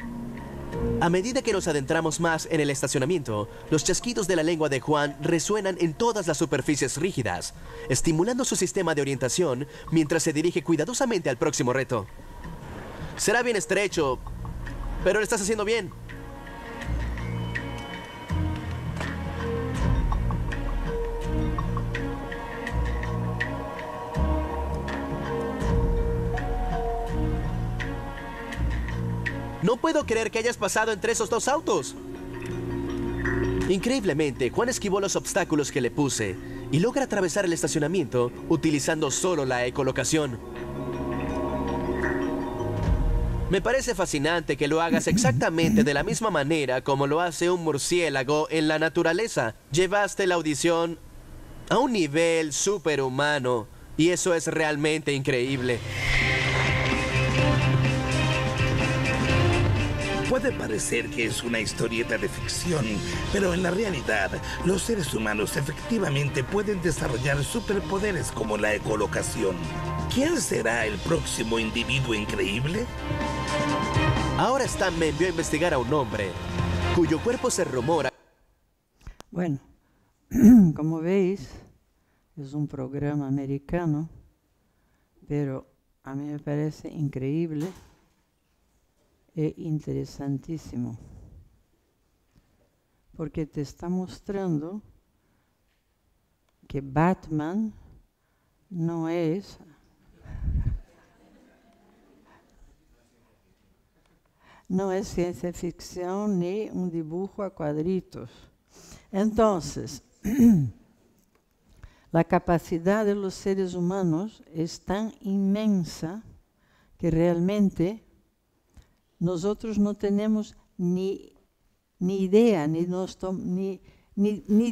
A medida que nos adentramos más en el estacionamiento, los chasquidos de la lengua de Juan resuenan en todas las superficies rígidas, estimulando su sistema de orientación mientras se dirige cuidadosamente al próximo reto. Será bien estrecho, pero lo estás haciendo bien. No puedo creer que hayas pasado entre esos 2 autos. Increíblemente, Juan esquivó los obstáculos que le puse y logra atravesar el estacionamiento utilizando solo la ecolocación. Me parece fascinante que lo hagas exactamente de la misma manera como lo hace un murciélago en la naturaleza. Llevaste la audición a un nivel superhumano y eso es realmente increíble. Puede parecer que es una historieta de ficción, pero en la realidad, los seres humanos efectivamente pueden desarrollar superpoderes como la ecolocación. ¿Quién será el próximo individuo increíble? Ahora Stan me envió a investigar a un hombre cuyo cuerpo se rumora. Bueno, como veis, es un programa americano, pero a mí me parece increíble e interesantísimo, porque te está mostrando que Batman no es ciencia ficción ni un dibujo a cuadritos. Entonces, la capacidad de los seres humanos es tan inmensa que realmente nosotros no tenemos ni idea, ni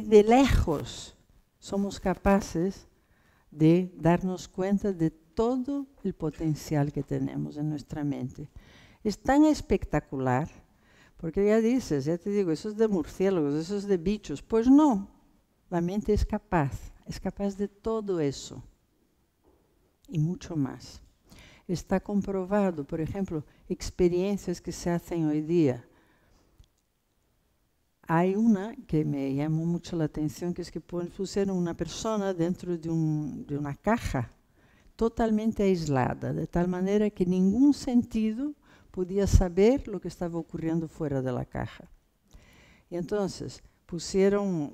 de lejos somos capaces de darnos cuenta de todo el potencial que tenemos en nuestra mente. Es tan espectacular, porque ya te digo, eso es de murciélagos, eso es de bichos. Pues no, la mente es capaz de todo eso. y mucho más. Está comprobado, por ejemplo, experiencias que se hacen hoy día. Hay una que me llamó mucho la atención, que es que pusieron una persona dentro de una caja, totalmente aislada, de tal manera que ningún sentido podía saber lo que estaba ocurriendo fuera de la caja. Y entonces pusieron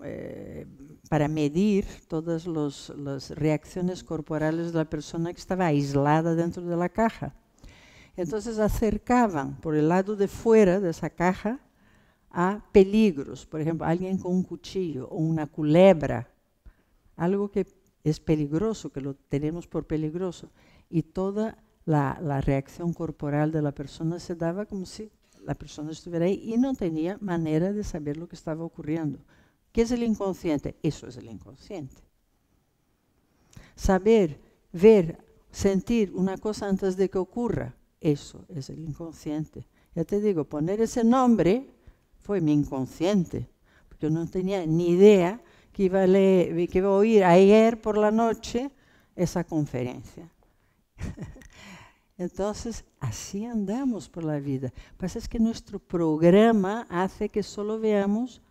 para medir todas las reacciones corporales de la persona que estaba aislada dentro de la caja. Entonces acercaban por el lado de fuera de esa caja a peligros, por ejemplo, alguien con un cuchillo o una culebra, algo que es peligroso, que lo tenemos por peligroso, y toda la reacción corporal de la persona se daba como si la persona estuviera ahí y no tenía manera de saber lo que estaba ocurriendo. ¿Qué es el inconsciente? Eso es el inconsciente. Saber, ver, sentir una cosa antes de que ocurra, eso es el inconsciente. Ya te digo, poner ese nombre fue mi inconsciente, porque no tenía ni idea que iba a oír ayer por la noche esa conferencia. Entonces, así andamos por la vida. Lo que pasa es que nuestro programa hace que solo veamos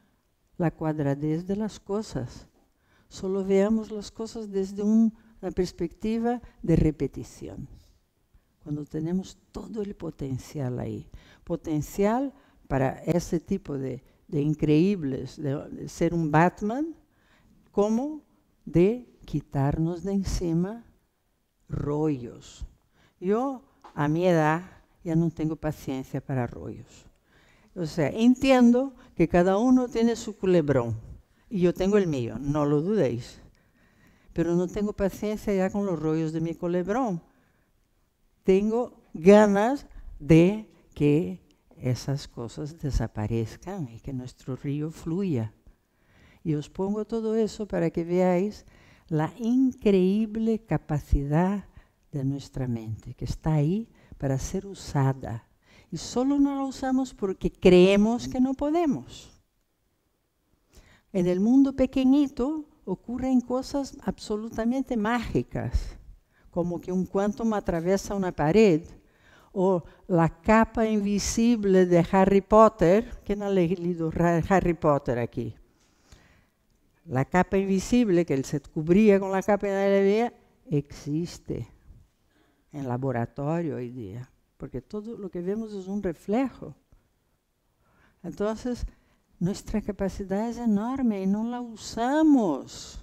la cuadradez de las cosas. Solo veamos las cosas desde una perspectiva de repetición. Cuando tenemos todo el potencial ahí. Potencial para ese tipo de increíbles, de ser un Batman, como de quitarnos de encima rollos. Yo, a mi edad, ya no tengo paciencia para rollos. O sea, entiendo que cada uno tiene su culebrón y yo tengo el mío, no lo dudéis. Pero no tengo paciencia ya con los rollos de mi culebrón. Tengo ganas de que esas cosas desaparezcan y que nuestro río fluya. Y os pongo todo eso para que veáis la increíble capacidad de nuestra mente, que está ahí para ser usada. Y solo no la usamos porque creemos que no podemos. En el mundo pequeñito ocurren cosas absolutamente mágicas, como que un quantum atraviesa una pared, o la capa invisible de Harry Potter. ¿Quién ha leído Harry Potter aquí? La capa invisible, que él se cubría con la capa y nadie le veía, existe en laboratorio hoy día, porque todo lo que vemos es un reflejo. Entonces, nuestra capacidad es enorme y no la usamos.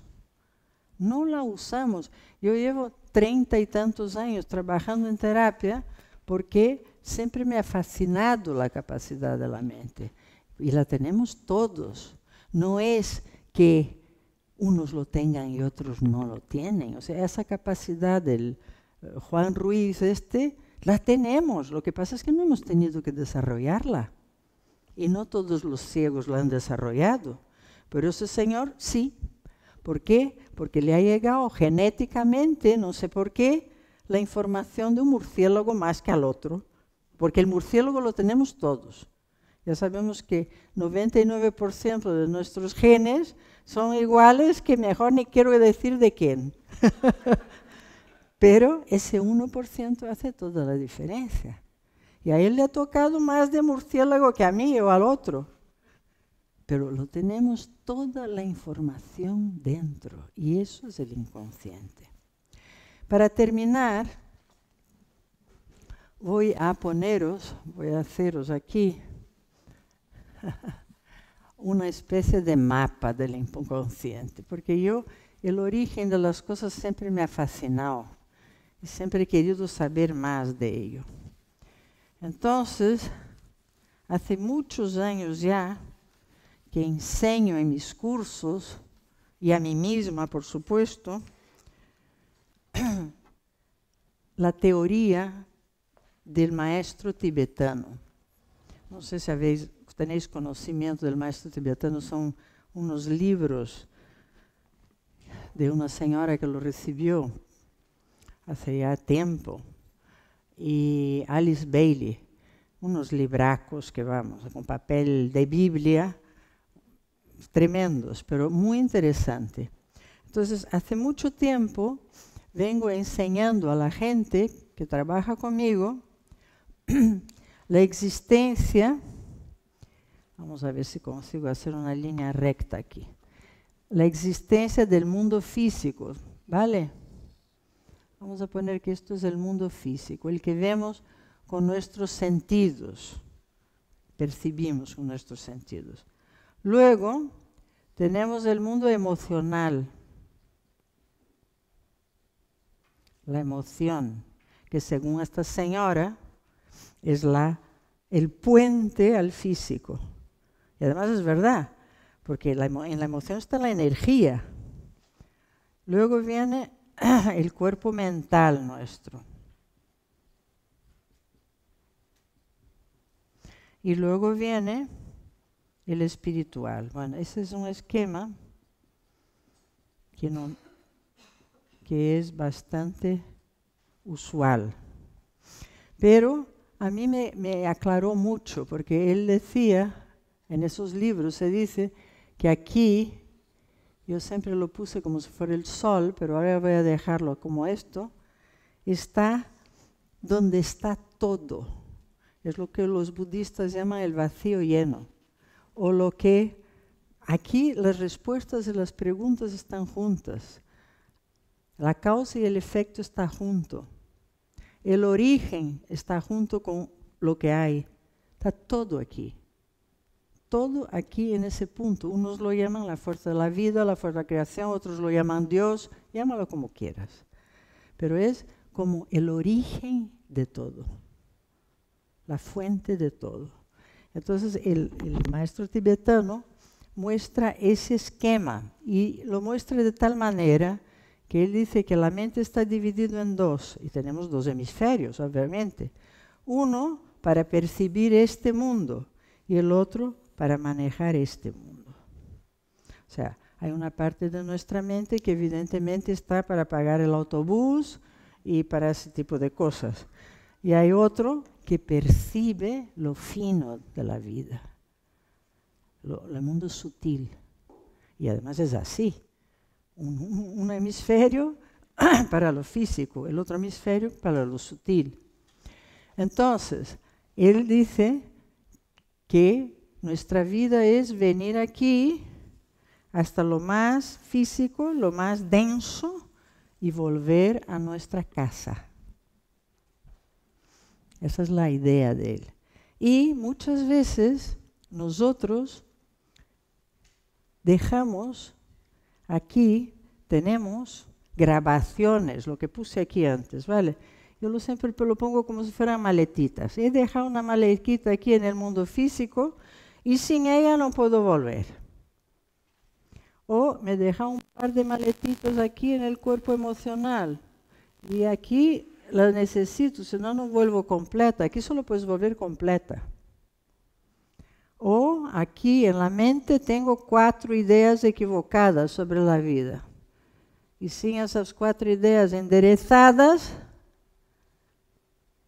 No la usamos. Yo llevo 30 y tantos años trabajando en terapia porque siempre me ha fascinado la capacidad de la mente. Y la tenemos todos. No es que unos lo tengan y otros no lo tienen. O sea, esa capacidad del Juan Ruiz la tenemos. Lo que pasa es que no hemos tenido que desarrollarla. Y no todos los ciegos la han desarrollado. Pero ese señor sí. ¿Por qué? Porque le ha llegado genéticamente, no sé por qué, la información de un murciélago más que al otro. Porque el murciélago lo tenemos todos. Ya sabemos que 99% de nuestros genes son iguales, que mejor ni quiero decir de quién. Pero ese 1% hace toda la diferencia. Y a él le ha tocado más de murciélago que a mí o al otro. Pero lo tenemos toda la información dentro. Y eso es el inconsciente. Para terminar, voy a haceros aquí una especie de mapa del inconsciente. Porque el origen de las cosas siempre me ha fascinado. Y siempre he querido saber más de ello. Entonces, hace muchos años ya que enseño en mis cursos, y a mí misma, por supuesto, la teoría del maestro tibetano. No sé si tenéis conocimiento del maestro tibetano, son unos libros de una señora que lo recibió hace ya tiempo, y Alice Bailey, unos libracos que con papel de Biblia, tremendos, pero muy interesante. Entonces, hace mucho tiempo vengo enseñando a la gente que trabaja conmigo la existencia, vamos a ver si consigo hacer una línea recta aquí, la existencia del mundo físico, ¿vale? Vamos a poner que esto es el mundo físico, el que vemos con nuestros sentidos, percibimos con nuestros sentidos. Luego tenemos el mundo emocional, la emoción, que según esta señora es el puente al físico. Y además es verdad, porque en la emoción está la energía. Luego viene el cuerpo mental nuestro. Y luego viene el espiritual. Bueno, ese es un esquema que es bastante usual. Pero a mí me aclaró mucho, porque él decía, en esos libros se dice que aquí, yo siempre lo puse como si fuera el sol, pero ahora voy a dejarlo como esto, está donde está todo. Es lo que los budistas llaman el vacío lleno. O lo que aquí las respuestas y las preguntas están juntas. La causa y el efecto está junto. El origen está junto con lo que hay. Está todo aquí. Todo aquí en ese punto. Unos lo llaman la fuerza de la vida, la fuerza de la creación, otros lo llaman Dios, llámalo como quieras. Pero es como el origen de todo, la fuente de todo. Entonces el maestro tibetano muestra ese esquema y lo muestra de tal manera que él dice que la mente está dividida en dos, y tenemos dos hemisferios, obviamente. Uno para percibir este mundo y el otro para manejar este mundo. O sea, hay una parte de nuestra mente que evidentemente está para pagar el autobús y para ese tipo de cosas. Y hay otro que percibe lo fino de la vida, el mundo sutil. Y además es así. Un hemisferio para lo físico, el otro hemisferio para lo sutil. Entonces, él dice que nuestra vida es venir aquí hasta lo más físico, lo más denso, y volver a nuestra casa. Esa es la idea de él. Y muchas veces nosotros dejamos, aquí tenemos grabaciones, lo que puse aquí antes, ¿vale? Yo siempre lo pongo como si fueran maletitas. He dejado una maletita aquí en el mundo físico y sin ella no puedo volver. O me deja un par de maletitas aquí en el cuerpo emocional y aquí la necesito, si no, no vuelvo completa. Aquí solo puedes volver completa. O aquí en la mente tengo 4 ideas equivocadas sobre la vida. Y sin esas 4 ideas enderezadas,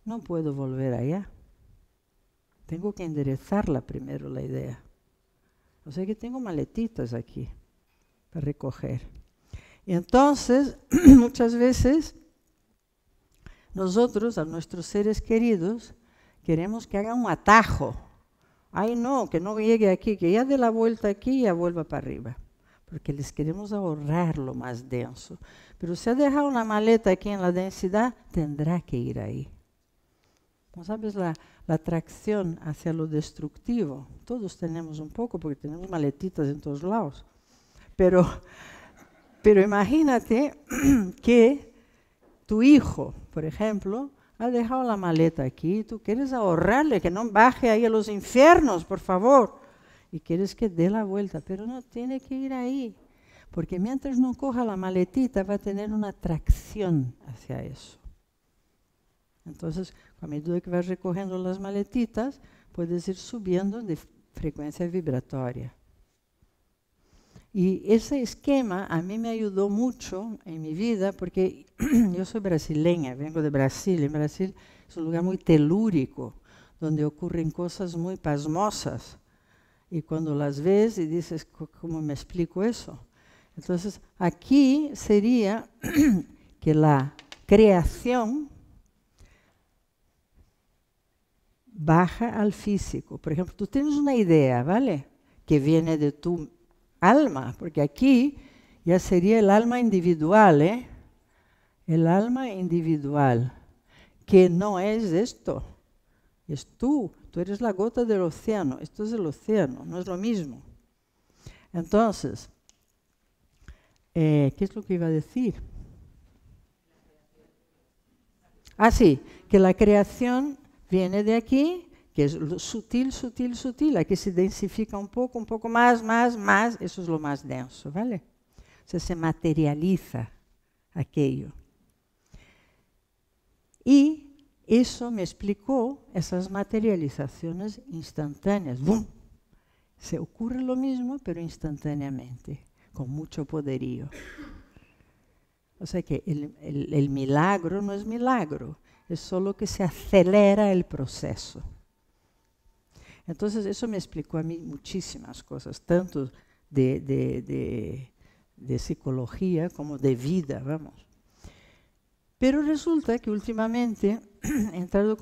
no puedo volver allá. Tengo que enderezarla primero, la idea. O sea que tengo maletitas aquí para recoger. Y entonces, muchas veces, nosotros, a nuestros seres queridos, queremos que hagan un atajo. Ay, no, que no llegue aquí, que ya dé la vuelta aquí y ya vuelva para arriba. Porque les queremos ahorrar lo más denso. Pero si ha dejado una maleta aquí en la densidad, tendrá que ir ahí. ¿No sabes la atracción hacia lo destructivo? Todos tenemos un poco, porque tenemos maletitas en todos lados. Pero imagínate que tu hijo, por ejemplo, ha dejado la maleta aquí, tú quieres ahorrarle, que no baje ahí a los infiernos, por favor. Y quieres que dé la vuelta, pero no tiene que ir ahí. Porque mientras no coja la maletita, va a tener una atracción hacia eso. Entonces, a medida que vas recogiendo las maletitas, puedes ir subiendo de frecuencia vibratoria. Y ese esquema a mí me ayudó mucho en mi vida, porque yo soy brasileña, vengo de Brasil. En Brasil es un lugar muy telúrico, donde ocurren cosas muy pasmosas. Y cuando las ves y dices, ¿cómo me explico eso? Entonces, aquí sería que la creación baja al físico. Por ejemplo, tú tienes una idea, ¿vale? Que viene de tu alma, porque aquí ya sería el alma individual, ¿eh? El alma individual, que no es esto, es tú eres la gota del océano, esto es el océano, no es lo mismo. Entonces, ¿qué es lo que iba a decir? Ah, sí, que la creación viene de aquí, que es sutil, sutil, sutil, aquí se densifica un poco más, eso es lo más denso, ¿vale? O sea, se materializa aquello. Y eso me explicó esas materializaciones instantáneas. ¡Bum! Se ocurre lo mismo, pero instantáneamente, con mucho poderío. O sea que el milagro no es milagro, es solo que se acelera el proceso. Entonces, eso me explicó a mí muchísimas cosas, tanto de psicología como de vida, vamos. Pero resulta que últimamente he entrado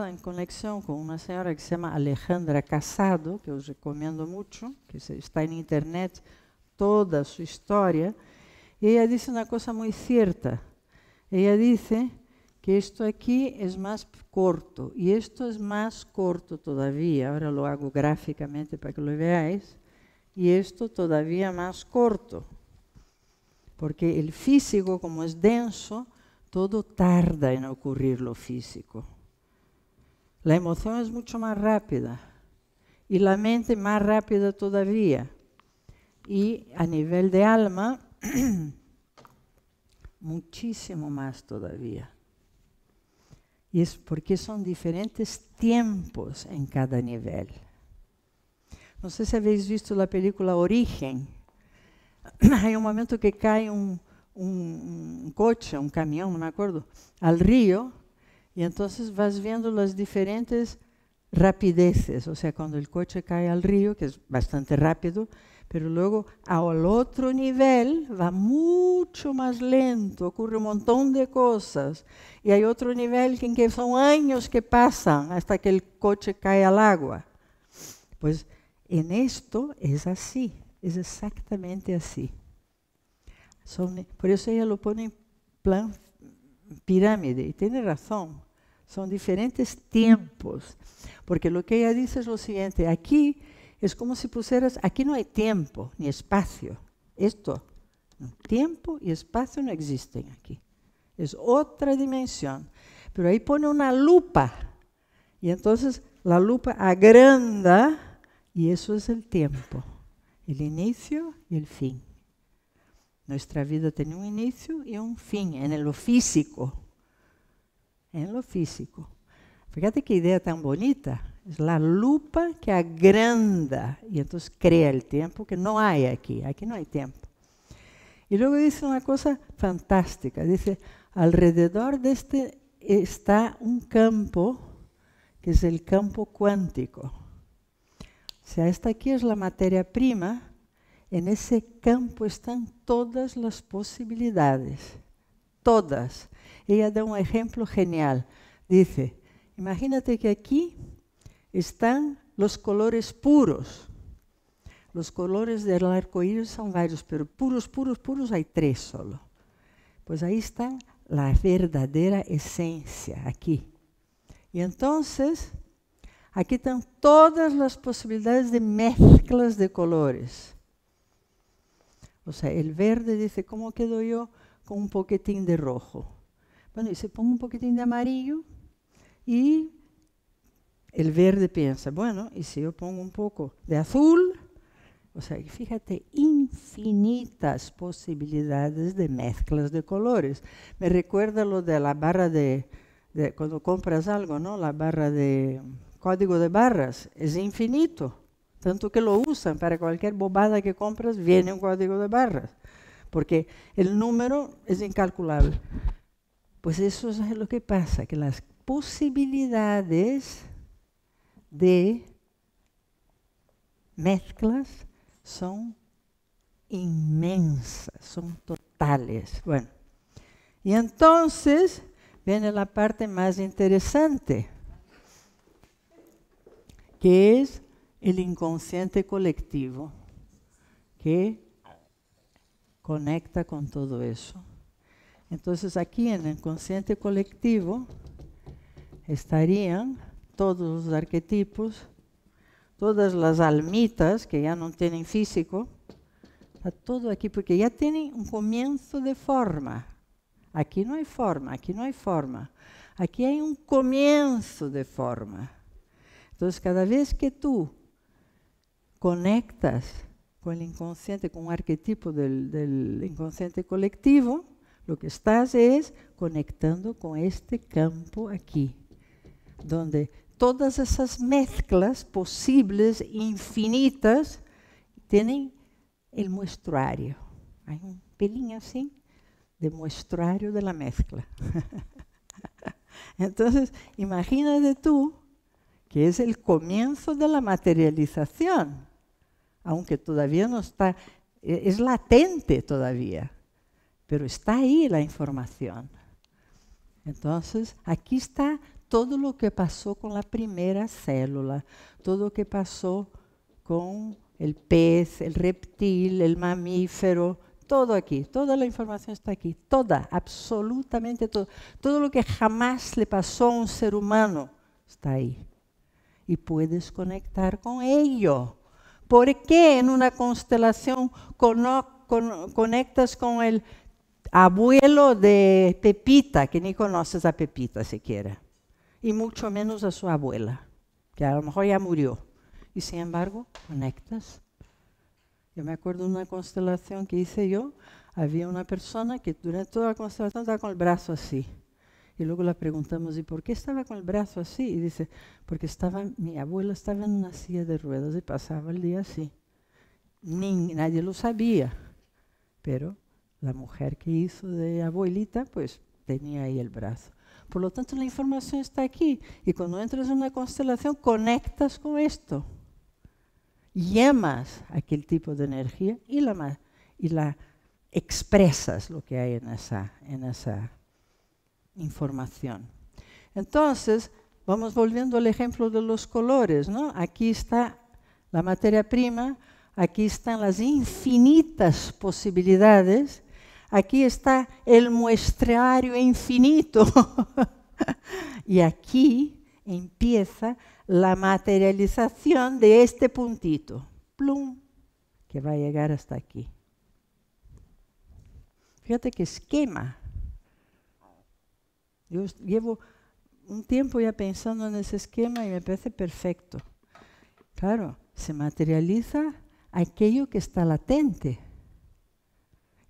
en conexión con una señora que se llama Alejandra Casado, que os recomiendo mucho, que está en internet toda su historia, y ella dice una cosa muy cierta. Ella dice que esto aquí es más corto, y esto es más corto todavía, ahora lo hago gráficamente para que lo veáis, y esto todavía más corto, porque el físico, como es denso, todo tarda en ocurrir lo físico. La emoción es mucho más rápida y la mente más rápida todavía. Y a nivel de alma, muchísimo más todavía. Y es porque son diferentes tiempos en cada nivel. No sé si habéis visto la película Origen. Hay un momento que cae un coche, un camión, no me acuerdo, al río, y entonces vas viendo las diferentes rapideces, o sea, cuando el coche cae al río, que es bastante rápido, pero luego al otro nivel va mucho más lento, ocurre un montón de cosas, y hay otro nivel en que son años que pasan hasta que el coche cae al agua. Pues en esto es así, es exactamente así. Por eso ella lo pone en plan pirámide, y tiene razón, son diferentes tiempos, porque lo que ella dice es lo siguiente, aquí es como si pusieras, aquí no hay tiempo ni espacio, tiempo y espacio no existen aquí, es otra dimensión, pero ahí pone una lupa, y entonces la lupa agranda, y eso es el tiempo, el inicio y el fin. Nuestra vida tiene un inicio y un fin en lo físico. En lo físico. Fíjate qué idea tan bonita. Es la lupa que agranda y entonces crea el tiempo que no hay aquí. Aquí no hay tiempo. Y luego dice una cosa fantástica. Dice, alrededor de este está un campo que es el campo cuántico. O sea, esta aquí es la materia prima. En ese campo están todas las posibilidades, todas. Ella da un ejemplo genial. Dice, imagínate que aquí están los colores puros. Los colores del arco iris son varios, pero puros, puros, puros hay 3 solo. Pues ahí está la verdadera esencia, aquí. Y entonces, aquí están todas las posibilidades de mezclas de colores. O sea, el verde dice, ¿cómo quedo yo con un poquitín de rojo? Bueno, y se pone un poquitín de amarillo y el verde piensa, bueno, ¿y si yo pongo un poco de azul? O sea, fíjate, infinitas posibilidades de mezclas de colores. Me recuerda lo de la barra de cuando compras algo, ¿no? La barra de código de barras, es infinito. Tanto que lo usan para cualquier bobada que compras, viene un código de barras, porque el número es incalculable. Pues eso es lo que pasa, que las posibilidades de mezclas son inmensas, son totales. Bueno, Y entonces viene la parte más interesante, que es el inconsciente colectivo, que conecta con todo eso. Entonces aquí en el inconsciente colectivo estarían todos los arquetipos, todas las almitas que ya no tienen físico, está todo aquí porque ya tienen un comienzo de forma. Aquí no hay forma, aquí no hay forma. Aquí hay un comienzo de forma. Entonces cada vez que tú conectas con el inconsciente, con un arquetipo del inconsciente colectivo, lo que estás es conectando con este campo aquí, donde todas esas mezclas posibles, infinitas, tienen el muestruario. Hay un pelín así de muestruario de la mezcla. Entonces, imagínate tú que es el comienzo de la materialización, aunque todavía no está, es latente todavía, pero está ahí la información. Entonces, aquí está todo lo que pasó con la primera célula, todo lo que pasó con el pez, el reptil, el mamífero, todo aquí, toda la información está aquí, toda, absolutamente todo. Todo lo que jamás le pasó a un ser humano está ahí. Y puedes conectar con ello. ¿Por qué en una constelación conectas con el abuelo de Pepita, que ni conoces a Pepita siquiera? Y mucho menos a su abuela, que a lo mejor ya murió. Y sin embargo, conectas. Yo me acuerdo de una constelación que hice yo, había una persona que durante toda la constelación estaba con el brazo así. Y luego le preguntamos, ¿y por qué estaba con el brazo así? Y dice, porque mi abuela estaba en una silla de ruedas y pasaba el día así. Nadie lo sabía, pero la mujer que hizo de abuelita, pues tenía ahí el brazo. Por lo tanto, la información está aquí. Y cuando entras en una constelación, conectas con esto. Llamas aquel tipo de energía y la expresas lo que hay en esa información. Entonces, vamos volviendo al ejemplo de los colores, ¿no? Aquí está la materia prima, aquí están las infinitas posibilidades, aquí está el muestrario infinito y aquí empieza la materialización de este puntito, plum, que va a llegar hasta aquí. Fíjate qué esquema. Yo llevo un tiempo ya pensando en ese esquema y me parece perfecto. Claro, se materializa aquello que está latente.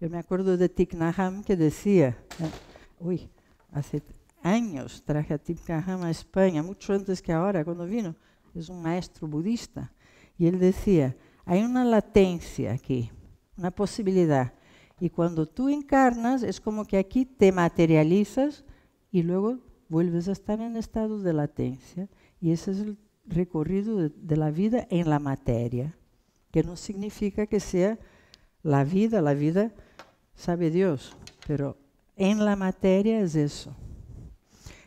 Yo me acuerdo de Thich Nhat Hanh que decía, hace años traje a Thich Nhat Hanh a España, mucho antes que ahora, cuando vino. Es un maestro budista. Y él decía, hay una latencia aquí, una posibilidad. Y cuando tú encarnas, es como que aquí te materializas y luego vuelves a estar en estado de latencia. Y ese es el recorrido de la vida en la materia, que no significa que sea la vida sabe Dios, pero en la materia es eso.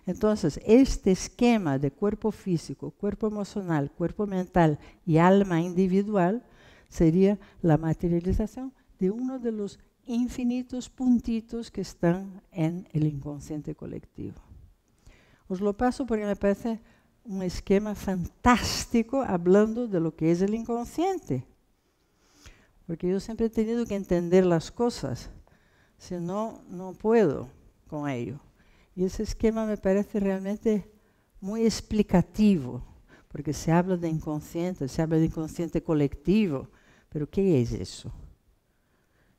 Entonces, este esquema de cuerpo físico, cuerpo emocional, cuerpo mental y alma individual sería la materialización de uno de los infinitos puntitos que están en el inconsciente colectivo. Os lo paso porque me parece un esquema fantástico hablando de lo que es el inconsciente. Porque yo siempre he tenido que entender las cosas, si no, no puedo con ello. Y ese esquema me parece realmente muy explicativo, porque se habla de inconsciente, se habla de inconsciente colectivo, pero ¿qué es eso?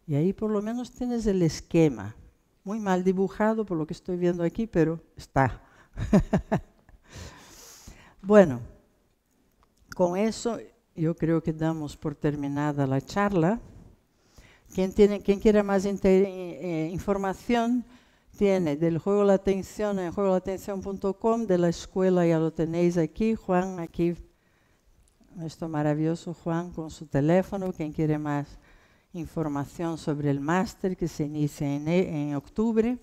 Y ahí por lo menos tienes el esquema, muy mal dibujado por lo que estoy viendo aquí, pero está. Bueno, con eso yo creo que damos por terminada la charla. Quien quiera más información, tiene del Juego de la Atención en juegolatención.com, de la escuela ya lo tenéis aquí. Juan, aquí, nuestro maravilloso Juan con su teléfono. Quien quiere más información sobre el máster que se inicia en octubre.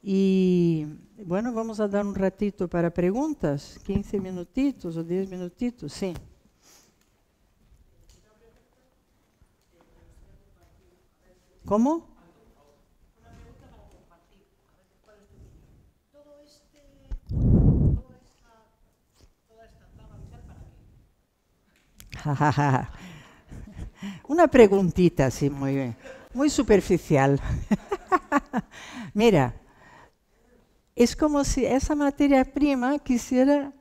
Y bueno, vamos a dar un ratito para preguntas, 15 minutitos o 10 minutitos, sí. ¿Cómo? Una preguntita así muy superficial. Mira, es como si esa materia prima quisiera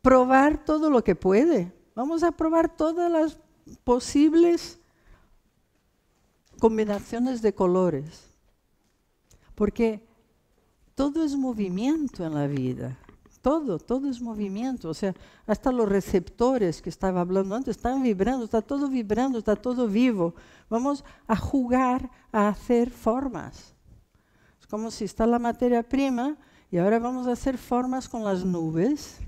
probar todo lo que puede. Vamos a probar todas las posibles combinaciones de colores. Porque todo es movimiento en la vida. Todo es movimiento. O sea, hasta los receptores que estaba hablando antes están vibrando, está todo vivo. Vamos a jugar a hacer formas. Es como si está la materia prima y ahora vamos a hacer formas con las nubes.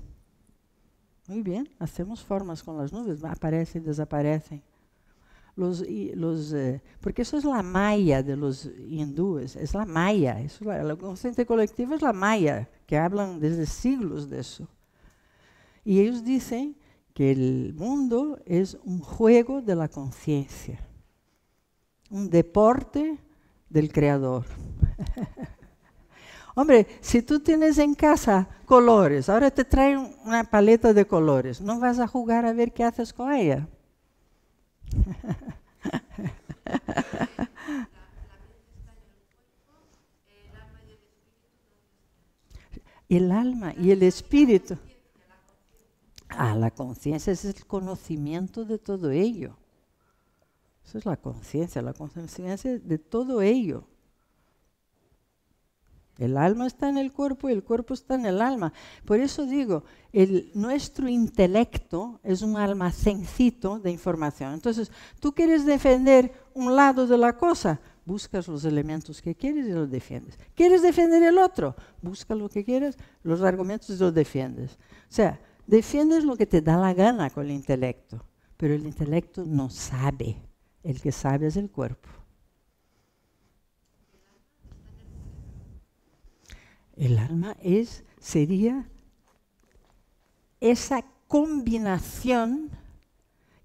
Muy bien, hacemos formas con las nubes, aparecen, desaparecen. Porque eso es la maya de los hindúes, es la maya, el consciente colectivo es la maya, que hablan desde siglos de eso. Y ellos dicen que el mundo es un juego de la conciencia, un deporte del creador. Hombre, si tú tienes en casa colores, ahora te traen una paleta de colores, ¿no vas a jugar a ver qué haces con ella? El alma y el espíritu. La conciencia es el conocimiento de todo ello. Eso es la conciencia de todo ello. El alma está en el cuerpo y el cuerpo está en el alma. Por eso digo, nuestro intelecto es un almacencito de información. Entonces, tú quieres defender un lado de la cosa, buscas los elementos que quieres y los defiendes. ¿Quieres defender el otro? Busca lo que quieras, los argumentos y los defiendes. O sea, defiendes lo que te da la gana con el intelecto, pero el intelecto no sabe. El que sabe es el cuerpo. El alma sería esa combinación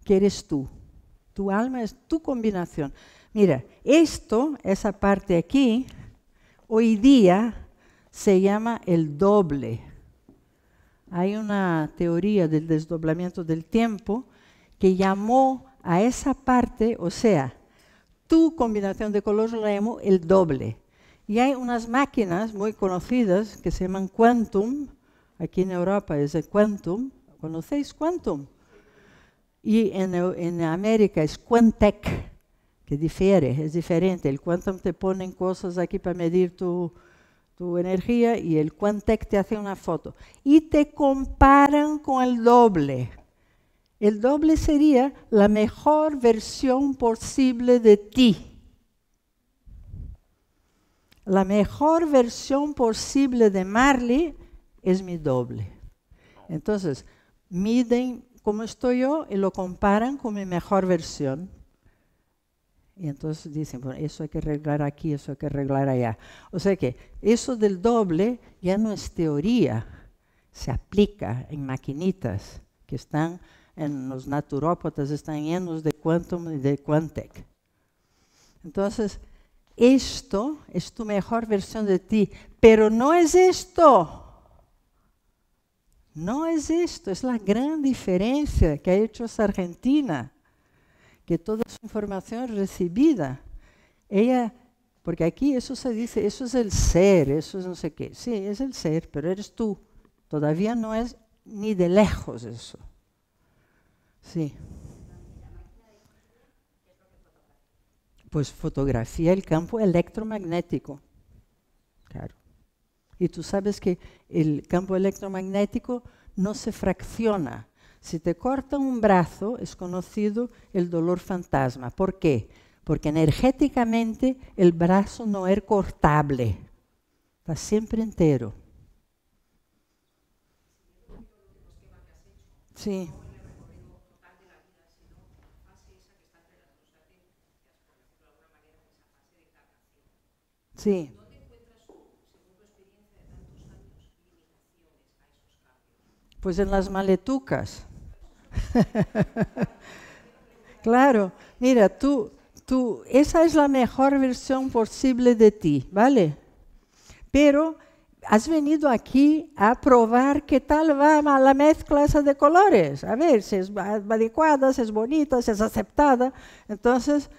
que eres tú. Tu alma es tu combinación. Mira, esa parte aquí, hoy día se llama el doble. Hay una teoría del desdoblamiento del tiempo que llamó a esa parte, o sea, tu combinación de colores la llamó el doble. Y hay unas máquinas muy conocidas que se llaman Quantum, aquí en Europa es el Quantum, ¿conocéis Quantum? Y en América es Quantec, que es diferente. El Quantum te ponen cosas aquí para medir tu energía y el Quantec te hace una foto. Y te comparan con el doble. El doble sería la mejor versión posible de ti. La mejor versión posible de Marley es mi doble. Entonces, miden cómo estoy yo y lo comparan con mi mejor versión. Y entonces dicen, bueno, eso hay que arreglar aquí, eso hay que arreglar allá. O sea que eso del doble ya no es teoría, se aplica en maquinitas que están en los naturópatas, están llenos de Quantum y de Quantec. Entonces, esto es tu mejor versión de ti, pero no es esto. No es esto, es la gran diferencia que ha hecho esa argentina, que toda su información es recibida. Ella, porque aquí eso se dice, eso es el ser, eso es no sé qué. Sí, es el ser, pero eres tú. Todavía no es ni de lejos eso. Sí. Pues fotografía el campo electromagnético. Claro. Y tú sabes que el campo electromagnético no se fracciona. Si te cortan un brazo, es conocido el dolor fantasma. ¿Por qué? Porque energéticamente el brazo no es cortable. Está siempre entero. Sí. Sí. Pues en las maletucas. Claro, mira, esa es la mejor versión posible de ti, ¿vale? Pero has venido aquí a probar qué tal va la mezcla esa de colores, a ver si es adecuada, si es bonita, si es aceptada. Entonces,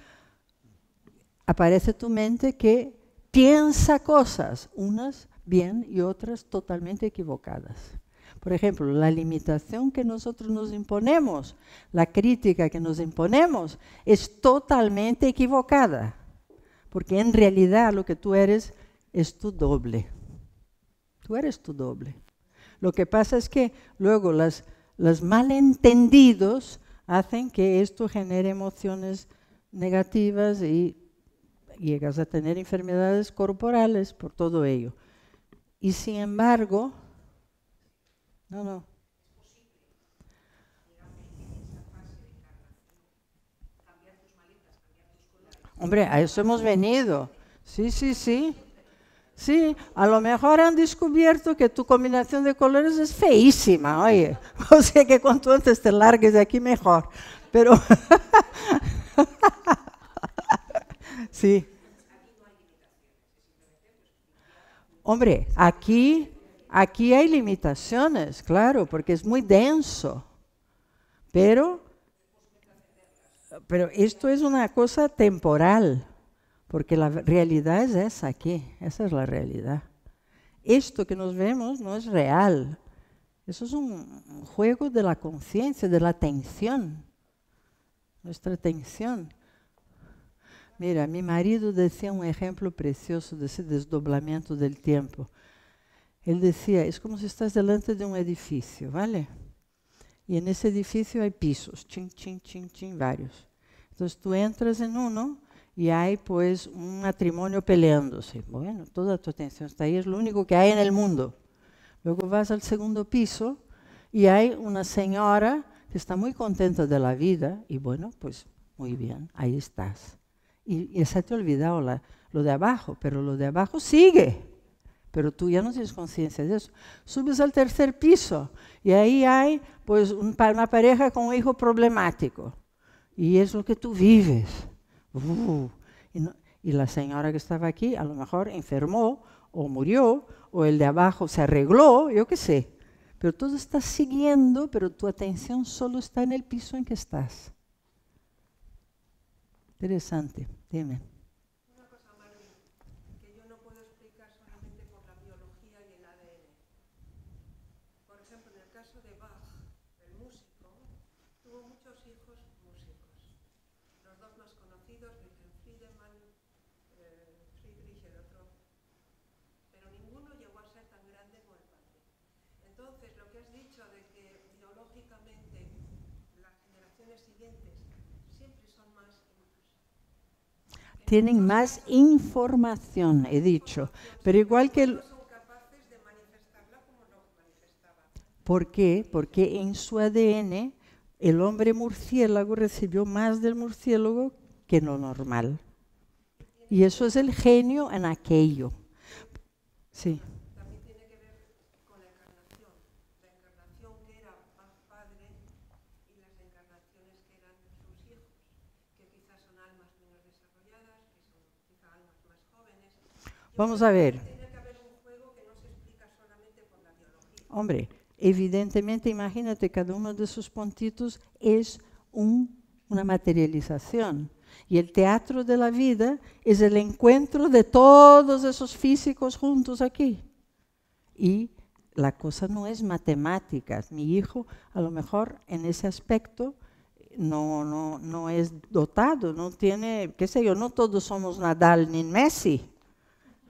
aparece tu mente que piensa cosas, unas bien y otras totalmente equivocadas. Por ejemplo, la limitación que nosotros nos imponemos, la crítica que nos imponemos, es totalmente equivocada, porque en realidad lo que tú eres es tu doble. Tú eres tu doble. Lo que pasa es que luego los malentendidos hacen que esto genere emociones negativas y llegas a tener enfermedades corporales por todo ello. Y sin embargo, no. Hombre, a eso hemos venido. Sí. Sí, a lo mejor han descubierto que tu combinación de colores es feísima, oye. O sea que cuanto antes te largues de aquí mejor. Pero sí. Hombre, aquí hay limitaciones, claro, porque es muy denso. Pero esto es una cosa temporal, porque la realidad es esa aquí, esa es la realidad. Esto que nos vemos no es real. Eso es un juego de la conciencia, de la atención. Nuestra atención. Mira, mi marido decía un ejemplo precioso de ese desdoblamiento del tiempo. Él decía, es como si estás delante de un edificio, ¿vale? Y en ese edificio hay pisos, chin, varios. Entonces tú entras en uno y hay pues un matrimonio peleándose. Bueno, toda tu atención está ahí, es lo único que hay en el mundo. Luego vas al segundo piso y hay una señora que está muy contenta de la vida y bueno, pues muy bien, ahí estás. Y se te ha olvidado lo de abajo, pero lo de abajo sigue. Pero tú ya no tienes conciencia de eso. Subes al tercer piso y ahí hay pues una pareja con un hijo problemático. Y es lo que tú vives. Y la señora que estaba aquí a lo mejor enfermó o murió o el de abajo se arregló, yo qué sé. Pero todo está siguiendo, pero tu atención solo está en el piso en que estás. Interesante, dime. Una cosa, Marvin, que yo no puedo explicar solamente por la biología y el ADN. Por ejemplo, en el caso de Bach, el músico, tuvo muchos hijos músicos. Los dos más conocidos, Wilhelm Friedemann, Friedrich el otro, pero ninguno llegó a ser tan grande como el padre. Entonces, lo que has dicho de que biológicamente las generaciones siguientes siempre son más tienen más información, he dicho. Pero igual que... son capaces de manifestarla como lo manifestaban. ¿Por qué? Porque en su ADN el hombre murciélago recibió más del murciélago que lo normal. Y eso es el genio en aquello. Sí. También tiene que ver con la encarnación. La encarnación que era más padre y las encarnaciones que eran sus hijos, que quizás son almas menos desarrolladas, que son quizás almas más jóvenes. Vamos a ver. Tiene que haber un juego que no se explica solamente por la biología. Hombre, evidentemente, imagínate, cada uno de sus puntitos es una materialización. Y el teatro de la vida es el encuentro de todos esos físicos juntos aquí. Y la cosa no es matemáticas. Mi hijo, a lo mejor, en ese aspecto, no es dotado, no tiene, qué sé yo, no todos somos Nadal ni Messi,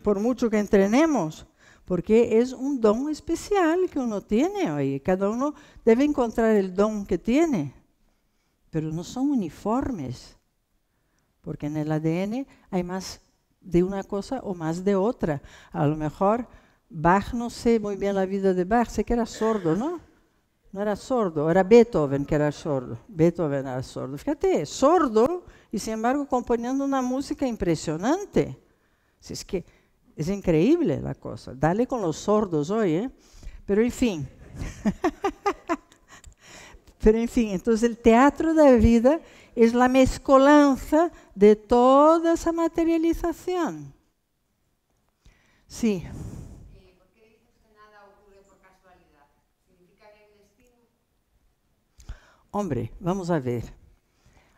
por mucho que entrenemos, porque es un don especial que uno tiene hoy. Cada uno debe encontrar el don que tiene, pero no son uniformes. Porque en el ADN hay más de una cosa o más de otra. A lo mejor Bach, no sé muy bien la vida de Bach, sé que era sordo, ¿no? No era sordo, era Beethoven que era sordo. Beethoven era sordo. Fíjate, sordo y sin embargo componiendo una música impresionante. Si es que es increíble la cosa. Dale con los sordos hoy, ¿eh? Pero en fin. Pero, en fin, entonces el teatro da vida es la mezcolanza de toda esa materialización. Sí. ¿Por qué dices que nada ocurre por casualidad? ¿Significa que hay destino? Hombre, vamos a ver.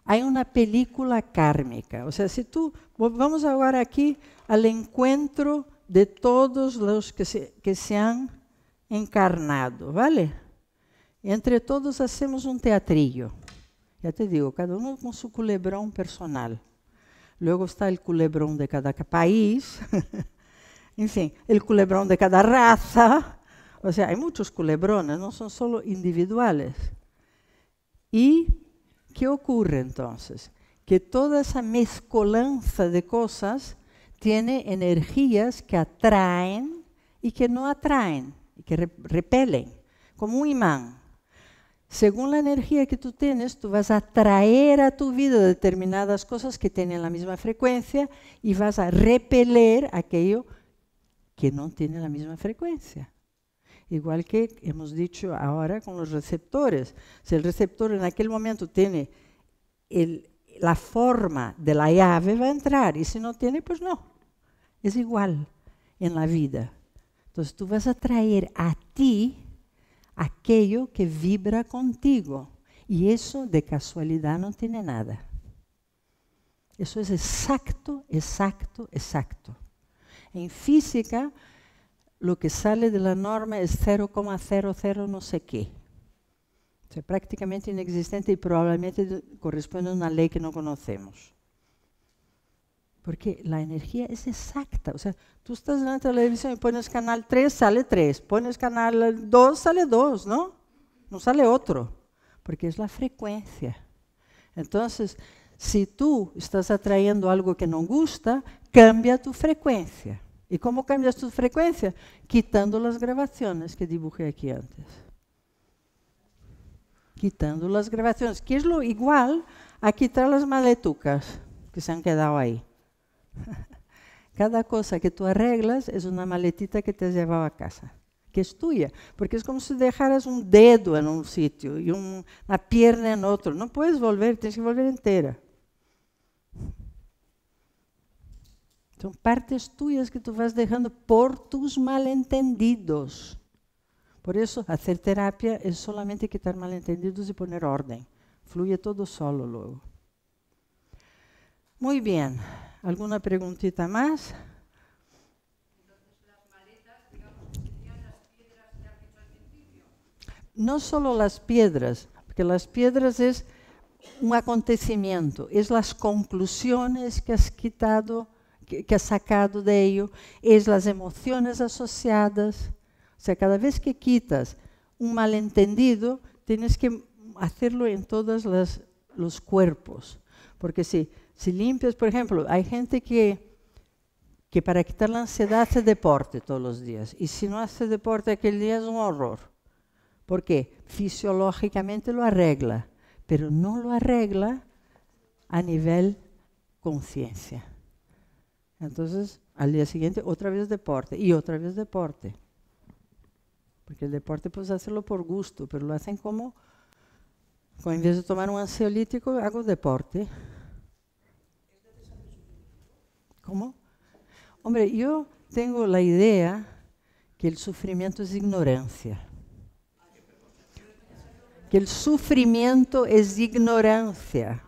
Hay una película kármica. O sea, si tú, vamos ahora aquí al encuentro de todos los que se han encarnado, ¿vale? Y entre todos hacemos un teatrillo. Ya te digo, cada uno con su culebrón personal. Luego está el culebrón de cada país. En fin, el culebrón de cada raza. O sea, hay muchos culebrones, no son solo individuales. ¿Y qué ocurre entonces? Que toda esa mezcolanza de cosas tiene energías que atraen y que no atraen, y que repelen, como un imán. Según la energía que tú tienes, tú vas a atraer a tu vida determinadas cosas que tienen la misma frecuencia y vas a repeler aquello que no tiene la misma frecuencia. Igual que hemos dicho ahora con los receptores. Si el receptor en aquel momento tiene la forma de la llave, va a entrar. Y si no tiene, pues no. Es igual en la vida. Entonces tú vas a traer a ti aquello que vibra contigo. Y eso de casualidad no tiene nada. Eso es exacto, exacto, exacto. En física, lo que sale de la norma es 0,00 no sé qué. O sea, prácticamente inexistente y probablemente corresponde a una ley que no conocemos. Porque la energía es exacta. O sea, tú estás en la televisión y pones canal 3, sale 3. Pones canal 2, sale 2, ¿no? No sale otro. Porque es la frecuencia. Entonces, si tú estás atrayendo algo que no gusta, cambia tu frecuencia. ¿Y cómo cambias tu frecuencia? Quitando las grabaciones que dibujé aquí antes. Quitando las grabaciones, que es lo igual a quitar las maletucas que se han quedado ahí. Cada cosa que tú arreglas es una maletita que te has llevado a casa, que es tuya, porque es como si dejaras un dedo en un sitio y una pierna en otro. No puedes volver, tienes que volver entera. Son partes tuyas que tú vas dejando por tus malentendidos. Por eso, hacer terapia es solamente quitar malentendidos y poner orden. Fluye todo solo luego. Muy bien. ¿Alguna preguntita más? Entonces, las maletas, digamos, serían las piedras que has dicho al principio. No solo las piedras, porque las piedras es un acontecimiento, es las conclusiones que has quitado, que has sacado de ello, es las emociones asociadas. O sea, cada vez que quitas un malentendido, tienes que hacerlo en todos los cuerpos. Porque si limpias, por ejemplo, hay gente que para quitar la ansiedad hace deporte todos los días. Y si no hace deporte aquel día es un horror. ¿Por qué? Fisiológicamente lo arregla, pero no lo arregla a nivel conciencia. Entonces, al día siguiente, otra vez deporte y otra vez deporte. Porque el deporte puedes hacerlo por gusto, pero lo hacen como en vez de tomar un ansiolítico, hago deporte. ¿Cómo? Hombre, yo tengo la idea que el sufrimiento es ignorancia. Que el sufrimiento es ignorancia.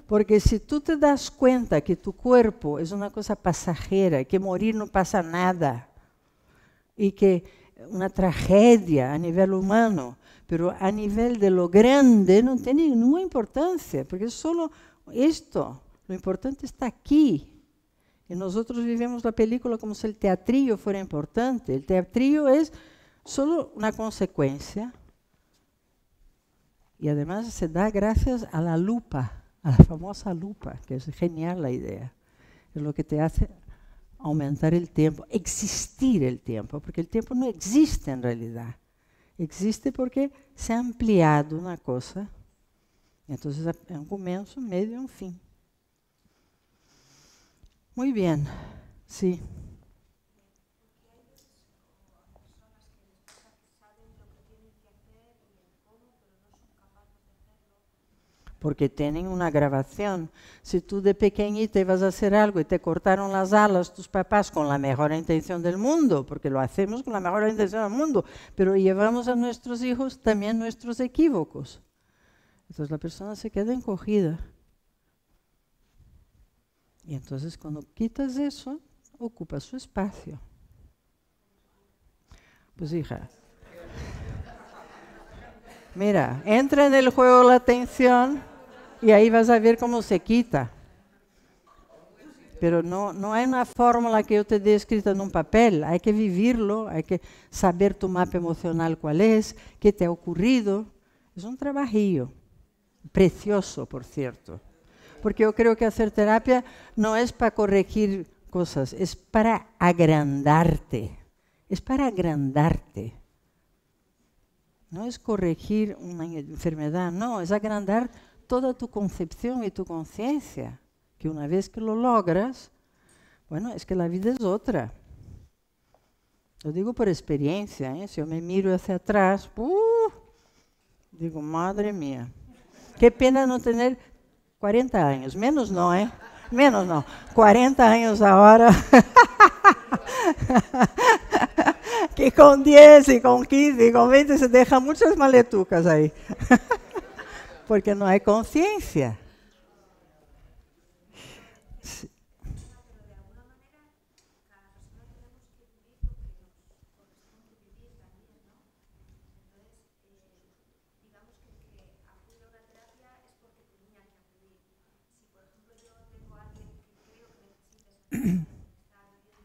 Porque si tú te das cuenta que tu cuerpo es una cosa pasajera, que morir no pasa nada, y que una tragedia a nivel humano, pero a nivel de lo grande no tiene ninguna importancia, porque es solo esto. Lo importante está aquí. Y nosotros vivimos la película como si el teatrillo fuera importante. El teatrillo es solo una consecuencia. Y además se da gracias a la lupa, a la famosa lupa, que es genial la idea. Es lo que te hace aumentar el tiempo, existir el tiempo, porque el tiempo no existe en realidad. Existe porque se ha ampliado una cosa. Entonces é um começo, um meio e um fim. Muy bien, sí. porque tienen una grabación. Si tú de pequeñita ibas a hacer algo y te cortaron las alas tus papás con la mejor intención del mundo, porque lo hacemos con la mejor intención del mundo, pero llevamos a nuestros hijos también nuestros equívocos. Entonces la persona se queda encogida. Y entonces cuando quitas eso, ocupa su espacio. Pues hija, mira, entra en el juego la atención y ahí vas a ver cómo se quita. Pero no hay una fórmula que yo te dé escrita en un papel, hay que vivirlo, hay que saber tu mapa emocional cuál es, qué te ha ocurrido. Es un trabajillo, precioso, por cierto. Porque yo creo que hacer terapia no es para corregir cosas, es para agrandarte. Es para agrandarte. No es corregir una enfermedad, no, es agrandar toda tu concepción y tu conciencia. Que una vez que lo logras, bueno, es que la vida es otra. Lo digo por experiencia, ¿eh? Si yo me miro hacia atrás, digo, madre mía, qué pena no tener 40 años, menos no, ¿eh? Menos no, 40 años ahora. Que con 10 y con 15 y con 20 se dejan muchas maletucas ahí. Porque no hay conciencia. Sí.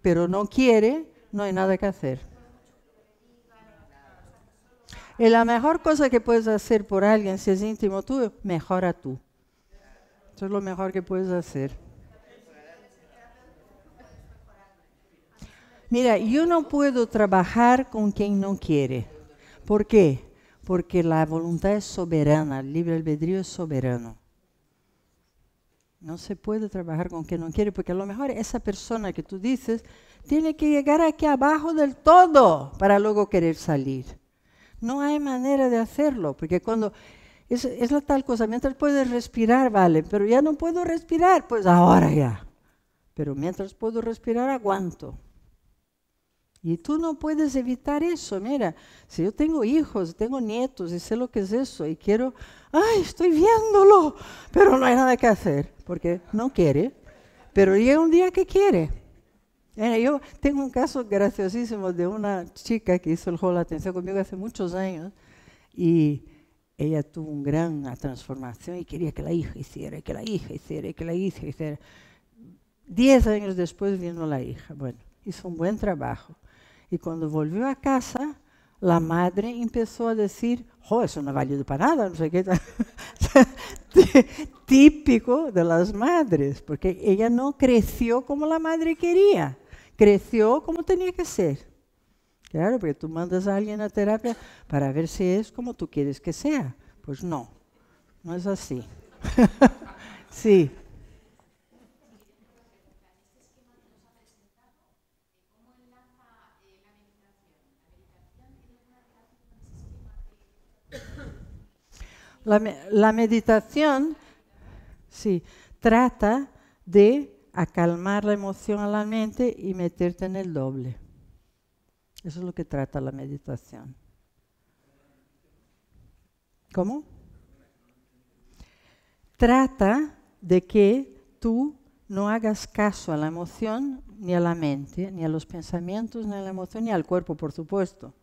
Pero no quiere, no hay nada que hacer. Y la mejor cosa que puedes hacer por alguien, si es íntimo tuyo, mejora tú. Eso es lo mejor que puedes hacer. Mira, yo no puedo trabajar con quien no quiere. ¿Por qué? Porque la voluntad es soberana, el libre albedrío es soberano. No se puede trabajar con quien no quiere, porque a lo mejor esa persona que tú dices tiene que llegar aquí abajo del todo para luego querer salir. No hay manera de hacerlo, porque cuando es la tal cosa, mientras puedes respirar, vale, pero ya no puedo respirar, pues ahora ya. Pero mientras puedo respirar, aguanto. Y tú no puedes evitar eso. Mira, si yo tengo hijos, tengo nietos y sé lo que es eso y quiero, ¡ay, estoy viéndolo! Pero no hay nada que hacer, porque no quiere. Pero llega un día que quiere. Yo tengo un caso graciosísimo de una chica que hizo el juego de la atención conmigo hace muchos años y ella tuvo una gran transformación y quería que la hija hiciera, que la hija hiciera, que la hija hiciera. 10 años después vino la hija. Bueno, hizo un buen trabajo. Y cuando volvió a casa, la madre empezó a decir, ¡oh, eso no ha valido para nada! No sé qué. Típico de las madres, porque ella no creció como la madre quería. Creció como tenía que ser. Claro, porque tú mandas a alguien a terapia para ver si es como tú quieres que sea. Pues no, no es así. Sí. La meditación, sí, trata de acalmar la emoción a la mente y meterte en el doble. Eso es lo que trata la meditación. ¿Cómo? Trata de que tú no hagas caso a la emoción, ni a la mente, ni a los pensamientos, ni a la emoción, ni al cuerpo, por supuesto.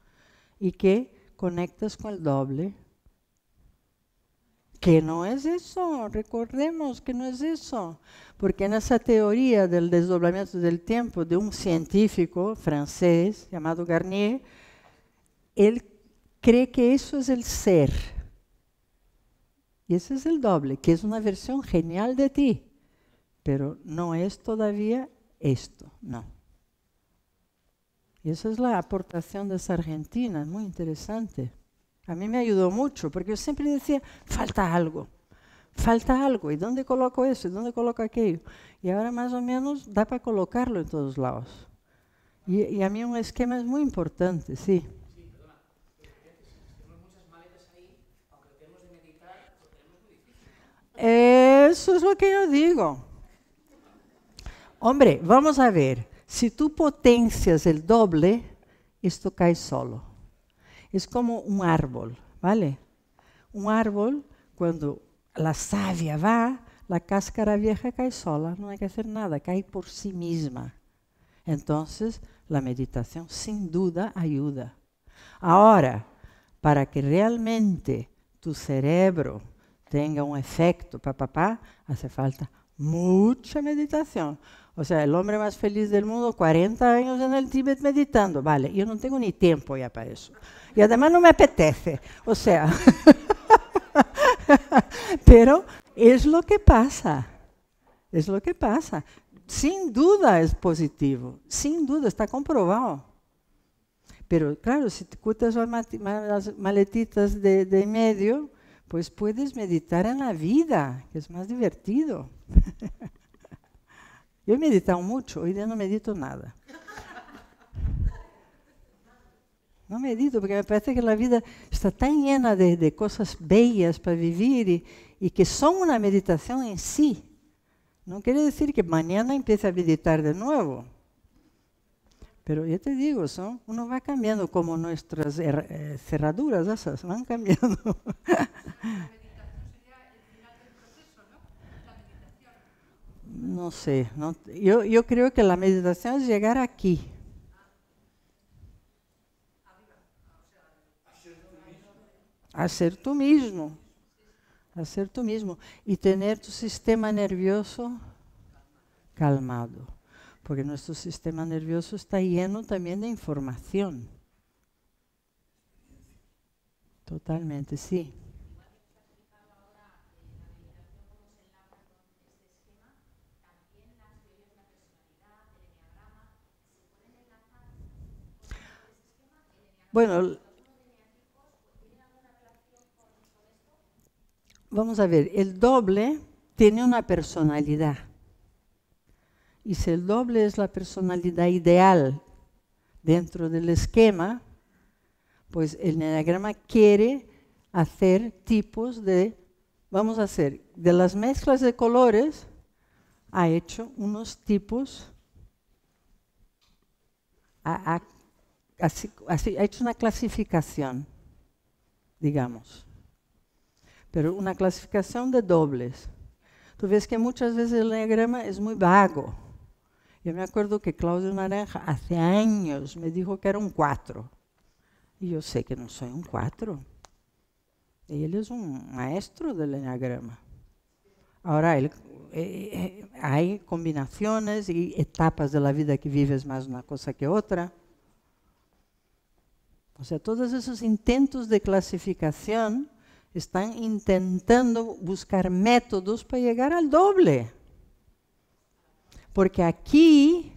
Y que conectes con el doble. Que no es eso, recordemos que no es eso. Porque en esa teoría del desdoblamiento del tiempo de un científico francés llamado Garnier, él cree que eso es el ser. Y ese es el doble, que es una versión genial de ti. Pero no es todavía esto, no. Y esa es la aportación de esa argentina, es muy interesante. A mí me ayudó mucho, porque yo siempre decía, falta algo. ¿Y dónde coloco eso? ¿Y dónde coloco aquello? Y ahora más o menos da para colocarlo en todos lados. Y a mí un esquema es muy importante, sí. Sí, perdona. Tenemos muchas maletas ahí, aunque lo tenemos de meditar, lo tenemos muy difícil. Eso es lo que yo digo. Hombre, vamos a ver. Si tú potencias el doble, esto cae solo. Es como un árbol, ¿vale? Un árbol, cuando la savia va, la cáscara vieja cae sola, no hay que hacer nada, cae por sí misma. Entonces, la meditación sin duda ayuda. Ahora, para que realmente tu cerebro tenga un efecto, hace falta mucha meditación. O sea, el hombre más feliz del mundo, 40 años en el Tíbet meditando. Vale, yo no tengo ni tiempo ya para eso. Y además no me apetece. O sea, pero es lo que pasa. Es lo que pasa. Sin duda es positivo. Sin duda, está comprobado. Pero claro, si te quitas las maletitas de medio, pues puedes meditar en la vida, que es más divertido. Yo he meditado mucho, hoy día no medito nada. No medito porque me parece que la vida está tan llena de cosas bellas para vivir y que son una meditación en sí. No quiere decir que mañana empiece a meditar de nuevo. Pero ya te digo, uno va cambiando como nuestras cerraduras, esas van cambiando. No sé, yo creo que la meditación es llegar aquí. A ser tú mismo. A ser tú mismo. Y tener tu sistema nervioso calmado. Porque nuestro sistema nervioso está lleno también de información. Totalmente, sí. Bueno, vamos a ver, el doble tiene una personalidad. Y si el doble es la personalidad ideal dentro del esquema, pues el enneagrama quiere hacer tipos de, vamos a hacer, de las mezclas de colores, ha hecho unos tipos, ha hecho una clasificación, digamos, pero una clasificación de dobles. Tú ves que muchas veces el enneagrama es muy vago. Yo me acuerdo que Claudio Naranja hace años me dijo que era un 4. Y yo sé que no soy un 4. Y él es un maestro del enneagrama. Ahora, hay combinaciones y etapas de la vida que vives más una cosa que otra. O sea, todos esos intentos de clasificación están intentando buscar métodos para llegar al doble. Porque aquí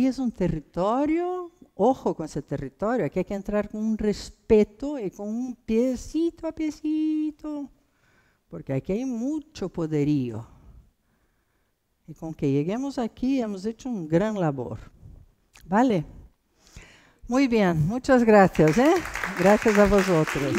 es un territorio, ojo con ese territorio, aquí hay que entrar con un respeto y con un piecito a piecito, porque aquí hay mucho poderío. Y con que lleguemos aquí hemos hecho un gran labor. ¿Vale? Muy bien, muchas gracias. Gracias a vosotros.